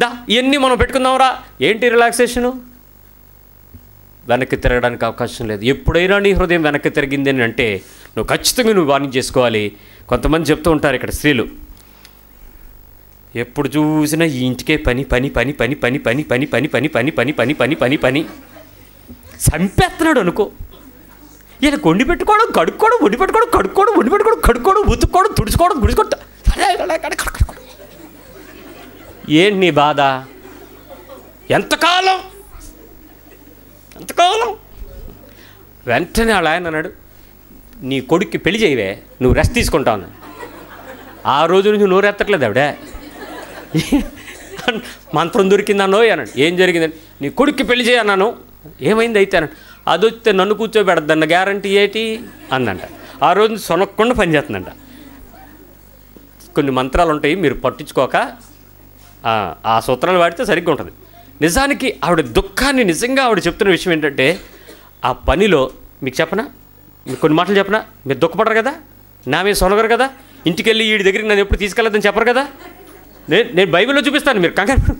దా ఇవన్నీ మనం పెట్టుకుందాంరా, ఏంటి రిలాక్సేషను? వెనక్కి తిరగడానికి అవకాశం లేదు. ఎప్పుడైనా నీ హృదయం వెనక్కి తిరిగింది అని అంటే నువ్వు ఖచ్చితంగా నువ్వు వార్నింగ్ చేసుకోవాలి. కొంతమంది చెప్తూ ఉంటారు ఇక్కడ స్త్రీలు, ఎప్పుడు చూసినా ఈ ఇంటికే పని పని పని పని పని పని పని పని పని పని పని పని పని పని పని చంపేస్తున్నాడు అనుకో. ఈయన కొండి పెట్టుకోవడం, కడుక్కోవడం, వండి పెట్టుకోవడం, కడుక్కోవడం, వండి పెట్టుకోవడం, కడుక్కోవడం, ఉతుక్కోవడం, తుడుచుకోవడం, గుడుచుకోవడం. ఏంటి నీ బాధ? ఎంతకాలం ఎంతకాలం? వెంటనే వాళ్ళ ఆయన అన్నాడు, నీ కొడుక్కి పెళ్లి చేయవే, నువ్వు రెస్ట్ తీసుకుంటావు. ఆ రోజు నుంచి నోరెత్తట్లేదు ఆవిడ. మంత్రం దొరికిందన్నో అన్నాడు. ఏం జరిగిందని, నీ కొడుక్కి పెళ్లి చేయన్నాను. ఏమైంది అయితే అన్నాడు. అది వస్తే నన్ను కూర్చోబెడద్దన్న గ్యారంటీ ఏంటి అందంట. ఆ రోజు సొనక్కుండా పనిచేస్తుందంట. కొన్ని మంత్రాలు ఉంటాయి, మీరు పట్టించుకోక ఆ సూత్రాలు వాడితే సరిగ్గా ఉంటుంది. నిజానికి ఆవిడ దుఃఖాన్ని నిజంగా ఆవిడ చెప్తున్న విషయం ఏంటంటే, ఆ పనిలో మీకు చెప్పనా, మీకు కొన్ని మాటలు చెప్పనా, మీరు దుఃఖపడరు కదా, నా మీద సొనగరు కదా, ఇంటికి వెళ్ళి వీడి దగ్గరికి నన్ను ఎప్పుడు తీసుకెళ్ళదని చెప్పరు కదా. నేను బైబిల్లో చూపిస్తాను, మీరు కంగారు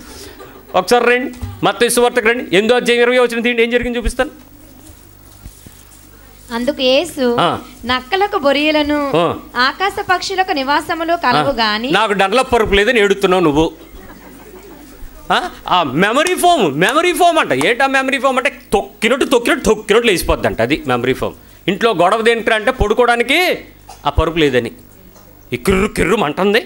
ఒకసారి రండి, మత్తయి సువార్తకు రండి, 8వ అధ్యాయం 20వ వచనం తీయండి, ఏం జరిగింది చూపిస్తాను. అందుకు యేసు నక్కలకు బొరియలను ఆకాశ పక్షులకు నివాసములు కలవు గాని నాకు డండ్ల పరుపు లేదని ఏడుతున్నావు నువ్వు. ఆ మెమరీ ఫోమ్ అంట. ఏంటా మెమరీ ఫోమ్ అంటే తొక్కినట్టు లేచిపోద్ది అంట. అది మెమరీ ఫోమ్. ఇంట్లో గొడవ దేంట్రా అంటే పడుకోవడానికి ఆ పరుపు లేదని. ఈ కిర్రు మంటుంది,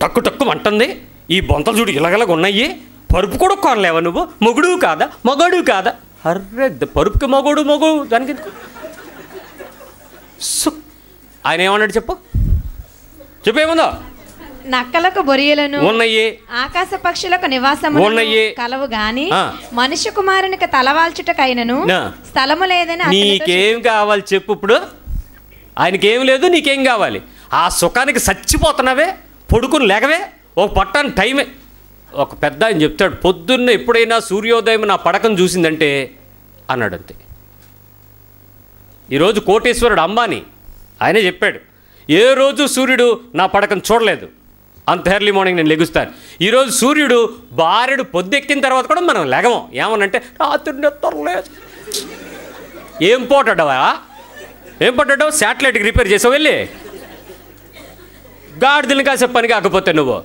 టక్కు మంటుంది, ఈ బొంతలు చూడు ఇలాగలాగా ఉన్నాయి, పరుపు కూడా కొనలేవా నువ్వు? మొగుడు కాదా, మగడు కాదా? అర్రే పరుపుకి మగోడు దానికి ఆయన ఏమన్నాడు చెప్పేముందో. నక్కలకు బొరియలను ఉన్నాయి, ఆకాశ పక్షులకు నివాసము ఉన్నాయి కలవు గాని మనుష్య కుమారునికి తలవాల్చుటకైనను స్థలము లేదని. నీకేం కావాలి చెప్పు ఇప్పుడు? ఆయనకేం లేదు, నీకేం కావాలి? ఆ సుఖానికి చచ్చిపోతున్నావే, పడుకుని లేకవే, ఒక పట్టాన్ని టైమే. ఒక పెద్ద ఆయన చెప్తాడు, పొద్దున్న ఎప్పుడైనా సూర్యోదయం నా పడకను చూసిందంటే అన్నాడు అంతే. ఈరోజు కోటేశ్వరుడు అంబానీ ఆయనే చెప్పాడు, ఏ రోజు సూర్యుడు నా పడకను చూడలేదు, అంత ఎర్లీ మార్నింగ్ నేను లెగుస్తాను. ఈరోజు సూర్యుడు భార్యడు పొద్దెక్కిన తర్వాత కూడా మనం లెగమం. ఏమనంటే రాత్రి నిద్రలేదు. ఏం పోటాడవా, ఏం పడ్డావు? శాటిలైట్కి రిపేర్ చేసావు వెళ్ళి, గాడిదలు కాసే పని కాకపోతే నువ్వు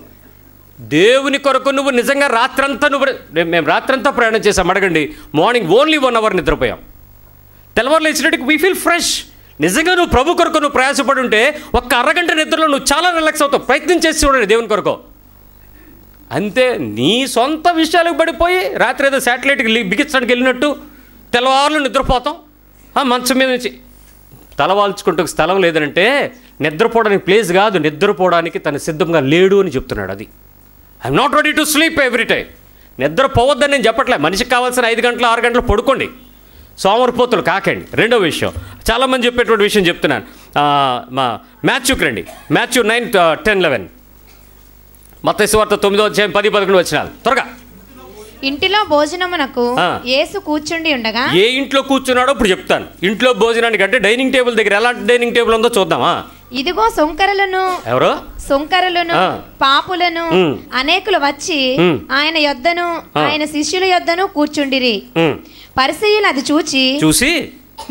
దేవుని కొరకు నువ్వు నిజంగా రాత్రంతా మేము రాత్రంతా ప్రయాణం చేసాం అడగండి, మార్నింగ్ ఓన్లీ 1 hour నిద్రపోయాం. తెల్లవారులు వేసినట్టుకు వీ ఫీల్ ఫ్రెష్. నిజంగా నువ్వు ప్రభు కొరకు నువ్వు ప్రయాసపడి ఉంటే ఒక్క అరగంట నిద్రలో నువ్వు చాలా రిలాక్స్ అవుతావు. ప్రయత్నం చేసి చూడండి దేవుని కొరకు. అంతే, నీ సొంత విషయాలకు పడిపోయి రాత్రి ఏదో శాటిలైట్కి బిగించడానికి వెళ్ళినట్టు తెల్లవారులు నిద్రపోతాం. మంచం మీద నుంచి తలవాల్చుకుంటూ స్థలం లేదంటే నిద్రపోవడానికి ప్లేస్ కాదు, నిద్రపోవడానికి తను సిద్ధంగా లేడు అని చెప్తున్నాడు. అది I'm not ready to sleep every time. నిద్రపోవద్దని నేను చెప్పట్లే, మనిషికి కావాల్సిన 5 గంటలు 6 గంటలు పడుకోండి, సోమరిపోతులు కాకండి. రెండో విషయం, చాలామంది చెప్పేటువంటి విషయం చెప్తున్నాను. మా మాథ్యూకి రండి, మాథ్యూ 9:10-11, మత్తయి సువార్త 9వ అధ్యాయం 10-11 వచనాలు త్వరగా. ఇంటిలో భోజనమునకు యేసు కూర్చుండి ఉండగా, ఏ ఇంట్లో కూర్చున్నాడో ఇప్పుడు చెప్తాను. ఇంట్లో భోజనానికి అంటే డైనింగ్ టేబుల్ దగ్గర ఎలాంటి డైనింగ్ టేబుల్ ఉందో చూద్దామా. ఇదిగో సుంకరులను పాపులను అనేకులు వచ్చి ఆయన యొద్దను ఆయన శిష్యుల యొద్దను కూర్చుండిరి. పరిసయ్యులు అది చూసి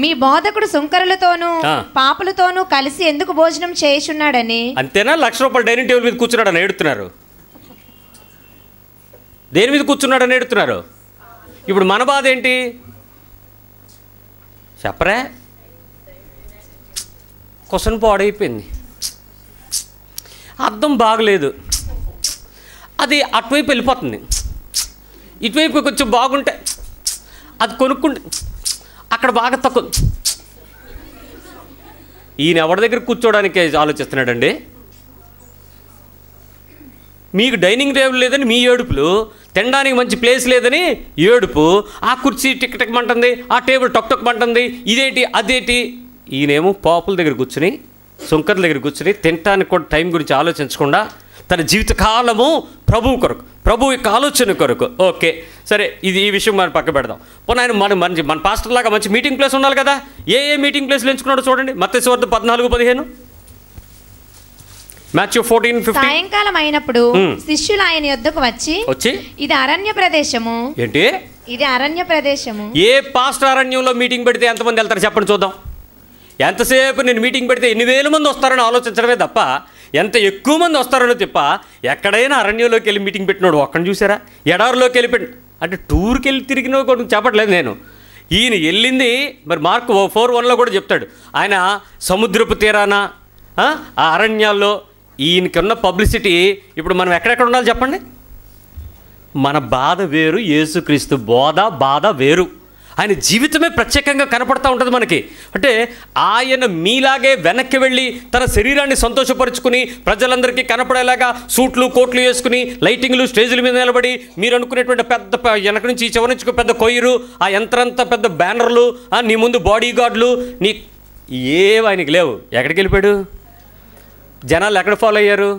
మీ బోధకుడు సుంకరులతోనూ పాపులతోనూ కలిసి ఎందుకు భోజనం చేయుచున్నాడని. అంతేనా? ₹1,00,000 డైనింగ్ టేబుల్ మీద కూర్చున్నాడని ఏడుతున్నారు. దేని మీద కూర్చున్నాడని ఏడుతున్నారు. ఇప్పుడు మన బాధ ఏంటి చెప్పరా? క్వశ్చన్ పాడైపోయింది, అర్థం బాగలేదు, అది అటువైపు వెళ్ళిపోతుంది, ఇటువైపు కొంచెం బాగుంటే అది కొనుక్కుంటే అక్కడ బాగా తక్కువ. ఈయన ఎవరి దగ్గర కూర్చోవడానికి ఆలోచిస్తున్నాడండి? మీకు డైనింగ్ టేబుల్ లేదని మీ ఏడుపులు, తినడానికి మంచి ప్లేస్ లేదని ఏడుపు, ఆ కుర్చీ టిక్ టిక్ మంటుంది, ఆ టేబుల్ టక్ టక్ మంటుంది, ఇదేంటి అదేంటి. ఈయనేమో పాపుల దగ్గర కూర్చుని, సుంకర్ల దగ్గర కూర్చుని తినటానికి కూడా టైం గురించి ఆలోచించకుండా తన జీవితకాలము ప్రభువు కొరకు, ప్రభు యొక్క ఆలోచన కొరకు. ఓకే సరే, ఈ విషయం మనం పక్క పెడదాం. పోనీ ఆయన మన పాస్టర్ లాగా మంచి మీటింగ్ ప్లేస్ ఉండాలి కదా. ఏ మీటింగ్ ప్లేస్లు ఎంచుకున్నాడో చూడండి. మత్తయి సువార్త 14:15, మాథ్యూ 14:15. సాయంకాలం అయినప్పుడు శిష్యులు ఆయన యొద్దకు వచ్చి ఇది అరణ్య ప్రదేశము. ఏంటి ఇది? అరణ్య ప్రదేశము. ఏ పాస్టర్ అరణ్యంలో మీటింగ్ పెడితే ఎంతమంది వెళ్తారు చెప్పండి చూద్దాం. ఎంతసేపు నేను మీటింగ్ పెడితే ఎన్ని వేల మంది వస్తారని ఆలోచించడమే తప్ప ఎంత ఎక్కువ మంది వస్తారనో తప్ప ఎక్కడైనా అరణ్యంలోకి వెళ్ళి మీటింగ్ పెట్టినాడు ఒక్కడిని చూసారా? ఎడారిలోకి వెళ్ళి అంటే టూర్కి వెళ్ళి తిరిగిన కూడా చెప్పట్లేదు నేను. ఈయన వెళ్ళింది మరి మార్కు 4:1 కూడా చెప్తాడు. ఆయన సముద్రపు తీరాన ఆ అరణ్యాల్లో ఈయనకున్న పబ్లిసిటీ. ఇప్పుడు మనం ఎక్కడెక్కడ ఉండాలి చెప్పండి? మన బాధ వేరు, యేసుక్రీస్తు బాధ వేరు. ఆయన జీవితమే ప్రత్యేకంగా కనపడతా ఉంటుంది మనకి. అంటే ఆయన మీలాగే వెనక్కి వెళ్ళి తన శరీరాన్ని సంతోషపరుచుకుని ప్రజలందరికీ కనపడేలాగా సూట్లు కోట్లు వేసుకుని లైటింగ్లు స్టేజ్ల మీద నిలబడి మీరు అనుకునేటువంటి పెద్ద వెనక నుంచి ఈ చివరి నుంచి పెద్ద కొయ్యరు, ఆ యంత్రంతా పెద్ద బ్యానర్లు, నీ ముందు బాడీ గార్డులు, నీ ఏవి ఆయనకి లేవు. ఎక్కడికి వెళ్ళిపోయాడు? జనాలు ఎక్కడ ఫాలో అయ్యారు?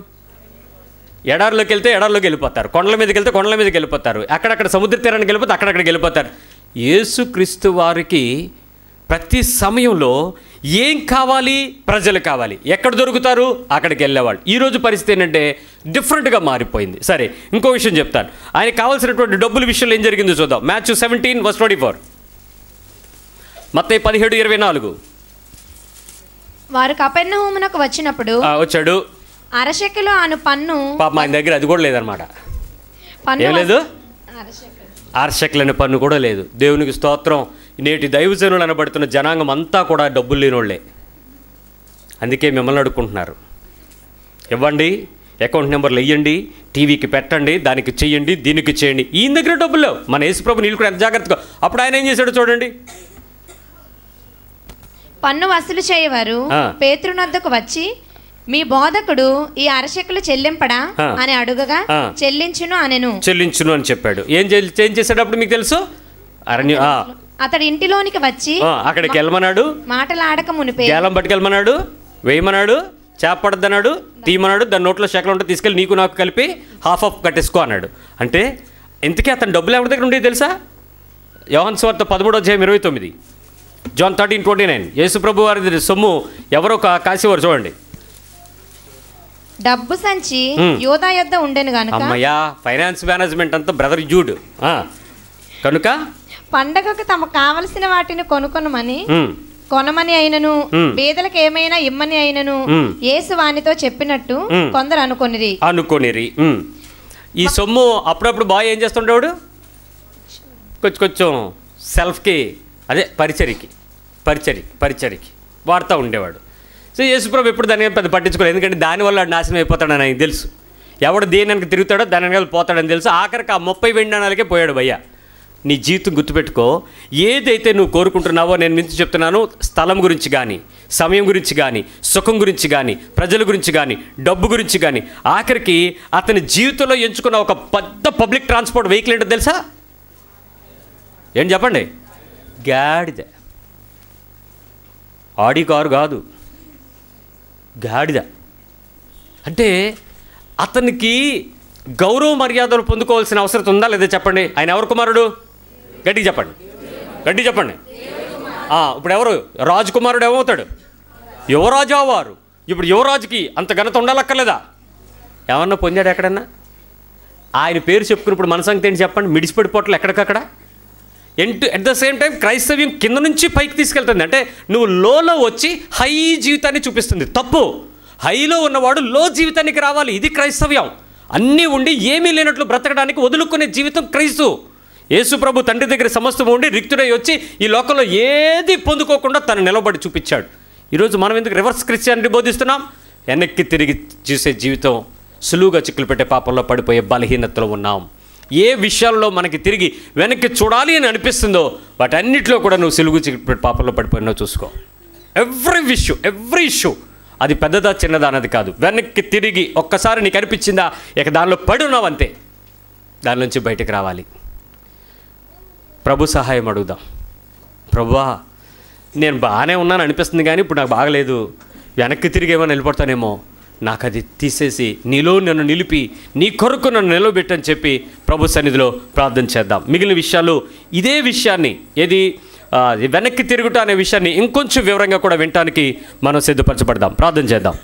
ఎడారిలోకి వెళ్తే ఎడారిలోకి వెళ్ళిపోతారు, కొండల మీదకి వెళ్తే కొండల మీదకి వెళ్ళిపోతారు, అక్కడక్కడ సముద్ర తీరానికి వెళ్ళిపోతే అక్కడక్కడికి వెళ్ళిపోతారు. యేసుక్రీస్తు వారికి ప్రతి సమయంలో ఏం కావాలి? ప్రజలు కావాలి. ఎక్కడ దొరుకుతారు? అక్కడికి వెళ్ళేవాళ్ళు. ఈరోజు పరిస్థితి ఏంటంటే డిఫరెంట్గా మారిపోయింది. సరే, ఇంకో విషయం చెప్తాను. ఆయనకు కావాల్సినటువంటి డబ్బుల విషయంలో ఏం జరిగిందో చూద్దాం. మాథ్యూ 17:24, మత్తయి 17:24. వారు కపెర్నహూమునకు వచ్చినప్పుడు వచ్చాడు. అరశెకలు అను పన్ను. పాపం ఆయన దగ్గర అది కూడా లేదనమాట. ఏం లేదు? అరశెకలు అనే పన్ను కూడా లేదు. దేవునికి స్తోత్రం. నేటి దైవజనులు అనబడుతున్న జనాంగం అంతా కూడా డబ్బులు లేనోళ్లే. అందుకే మిమ్మల్ని అడుక్కుంటున్నారు. ఇవ్వండి, అకౌంట్ నెంబర్లు వెయ్యండి, టీవీకి పెట్టండి, దానికి చెయ్యండి, దీనికి చేయండి. ఈయన దగ్గర డబ్బులు లేవు. మన యేసుప్రభు నీళ్ళు కూడా ఎంత జాగ్రత్తగా. అప్పుడు ఆయన ఏం చేశాడో చూడండి. పన్ను వసూలు చేయవారు పేతురునొద్దకు వచ్చి మీ బోధకుడు ఈ అరశెకలు చెల్లింపడా అని అడుగగా చెల్లించును అని చెప్పాడు. ఏం చేశాడు మీకు తెలుసు? అతడు ఇంటిలోనికి వచ్చి అక్కడికి వెళ్ళమన్నాడు, మాటలాడక మునిపే గేలం పట్టుకెళ్ళమన్నాడు, వేయమన్నాడు, చేపడద్దన్నాడు, తీయమన్నాడు, దాని నోట్లో శకలం ఉంటే తీసుకెళ్ళి నీకు నాకు కలిపి హాఫ్ కట్టేసుకో అన్నాడు. అంటే ఇంతకీ అతను డబ్బులు ఎవరి దగ్గర ఉండేది తెలుసా? యోహాను సువార్త 13:29, జాన్ 13:29. యేసుప్రభు వారి సొమ్ము ఎవరో కాసేవారు చూడండి. డబ్బు సంచి యోధా యొద్ద ఉండెను గనుక, అమ్మయ్యా, ఫైనాన్స్ మేనేజ్మెంట్ అంతా బ్రదర్ జూడ్ కనుక పండగకు తమకు కావలసిన వాటిని కొనమని అయినను పేదలకు ఏమైనా ఇమ్మని అయినను యేసు వానితో చెప్పినట్టు కొందరు అనుకొనిరి. ఈ సొమ్ము అప్పుడప్పుడు బాగా ఏం చేస్తుండేవాడు? కొంచెం సెల్ఫ్కి, అదే పరిచర్యకి వాడుతూ ఉండేవాడు. సో యేసుప్రభు ఎప్పుడు దాని పెద్ద పట్టించుకోలేదు. ఎందుకంటే దానివల్ల నాశనం అయిపోతాడని ఆయనకు తెలుసు. ఎవడు దేని వెనక తిరుగుతాడో దాని వెనకాల పోతాడని తెలుసు. ఆఖరికి ఆ 30 వెండి నాణాలకే పోయాడు. భయ్యా, నీ జీవితం గుర్తుపెట్టుకో. ఏదైతే నువ్వు కోరుకుంటున్నావో, నేను మీకు చెప్తున్నాను, స్థలం గురించి కానీ, సమయం గురించి కానీ, సుఖం గురించి కానీ, ప్రజల గురించి కానీ, డబ్బు గురించి కానీ, ఆఖరికి అతని జీవితంలో ఎంచుకున్న ఒక పెద్ద పబ్లిక్ ట్రాన్స్పోర్ట్ వెహికల్ ఏంటో తెలుసా? ఏంటి చెప్పండి? గాడిద. ఆడి కారు కాదు, గాడిద. అంటే అతనికి గౌరవ మర్యాదలు పొందుకోవాల్సిన అవసరం ఉందా లేదా చెప్పండి? ఆయన ఎవరు కుమారుడు? గట్టిగా చెప్పండి. ఇప్పుడు ఎవరు? రాజకుమారుడు ఏమవుతాడు? యువరాజు వారు. ఇప్పుడు యువరాజుకి అంత ఘనత ఉండాలక్కర్లేదా? ఏమన్నా పొందాడు ఎక్కడన్నా? ఆయన పేరు చెప్పుకున్నప్పుడు మన సంగతి ఏంటి చెప్పండి? మిడిసిపడిపోవట్లు ఎక్కడికక్కడ. ఎట్ ద సేమ్ టైం క్రైస్తవ్యం కింద నుంచి పైకి తీసుకెళ్తుంది. అంటే నువ్వు లోలో వచ్చి హై జీవితాన్ని చూపిస్తుంది. తప్పు. హైలో ఉన్నవాడు లో జీవితానికి రావాలి. ఇది క్రైస్తవ్యం. అన్నీ ఉండి ఏమీ లేనట్లు బ్రతకడానికి వదులుకునే జీవితం క్రైస్తు. యేసు ప్రభు తండ్రి దగ్గర సమస్తం ఉండి రిక్తుడై వచ్చి ఈ లోకంలో ఏది పొందుకోకుండా తను నిలబడి చూపించాడు. ఈరోజు మనం ఎందుకు రివర్స్ క్రిస్టియానిటీ బోధిస్తున్నాం? వెనక్కి తిరిగి చూసే జీవితం, సులువుగా చిక్కులు పెట్టే పాపంలో పడిపోయే బలహీనతలో ఉన్నాం. ఏ విషయాల్లో మనకి తిరిగి వెనక్కి చూడాలి అని అనిపిస్తుందో వాటన్నిటిలో కూడా నువ్వు సులువు చిక్కులు పాపంలో పడిపోయినావు చూసుకో. ఎవ్రీ ఇష్యూ అది పెద్దదా చిన్నదా అన్నది కాదు. వెనక్కి తిరిగి ఒక్కసారి నీకు అనిపించిందా, ఇక దానిలో పడి ఉన్నావు అంతే. దాని నుంచి బయటకు రావాలి. ప్రభు సహాయం అడుగుదాం. ప్రభువా, నేను బాగానే ఉన్నాను అనిపిస్తుంది, కానీ ఇప్పుడు నాకు బాగలేదు, వెనక్కి తిరిగి ఏమైనా వెళ్ళిపోతానేమో, నాకు అది తీసేసి నీలో నన్ను నిలిపి నీ కొరకు నన్ను నిలవబెట్టని చెప్పి ప్రభు సన్నిధిలో ప్రార్థన చేద్దాం. మిగిలిన విషయాలు ఇదే విషయాన్ని ఏది వెనక్కి తిరుగుట అనే విషయాన్ని ఇంకొంచెం వివరంగా కూడా వినటానికి మనం సిద్ధపరచబడదాం. ప్రార్థన చేద్దాం.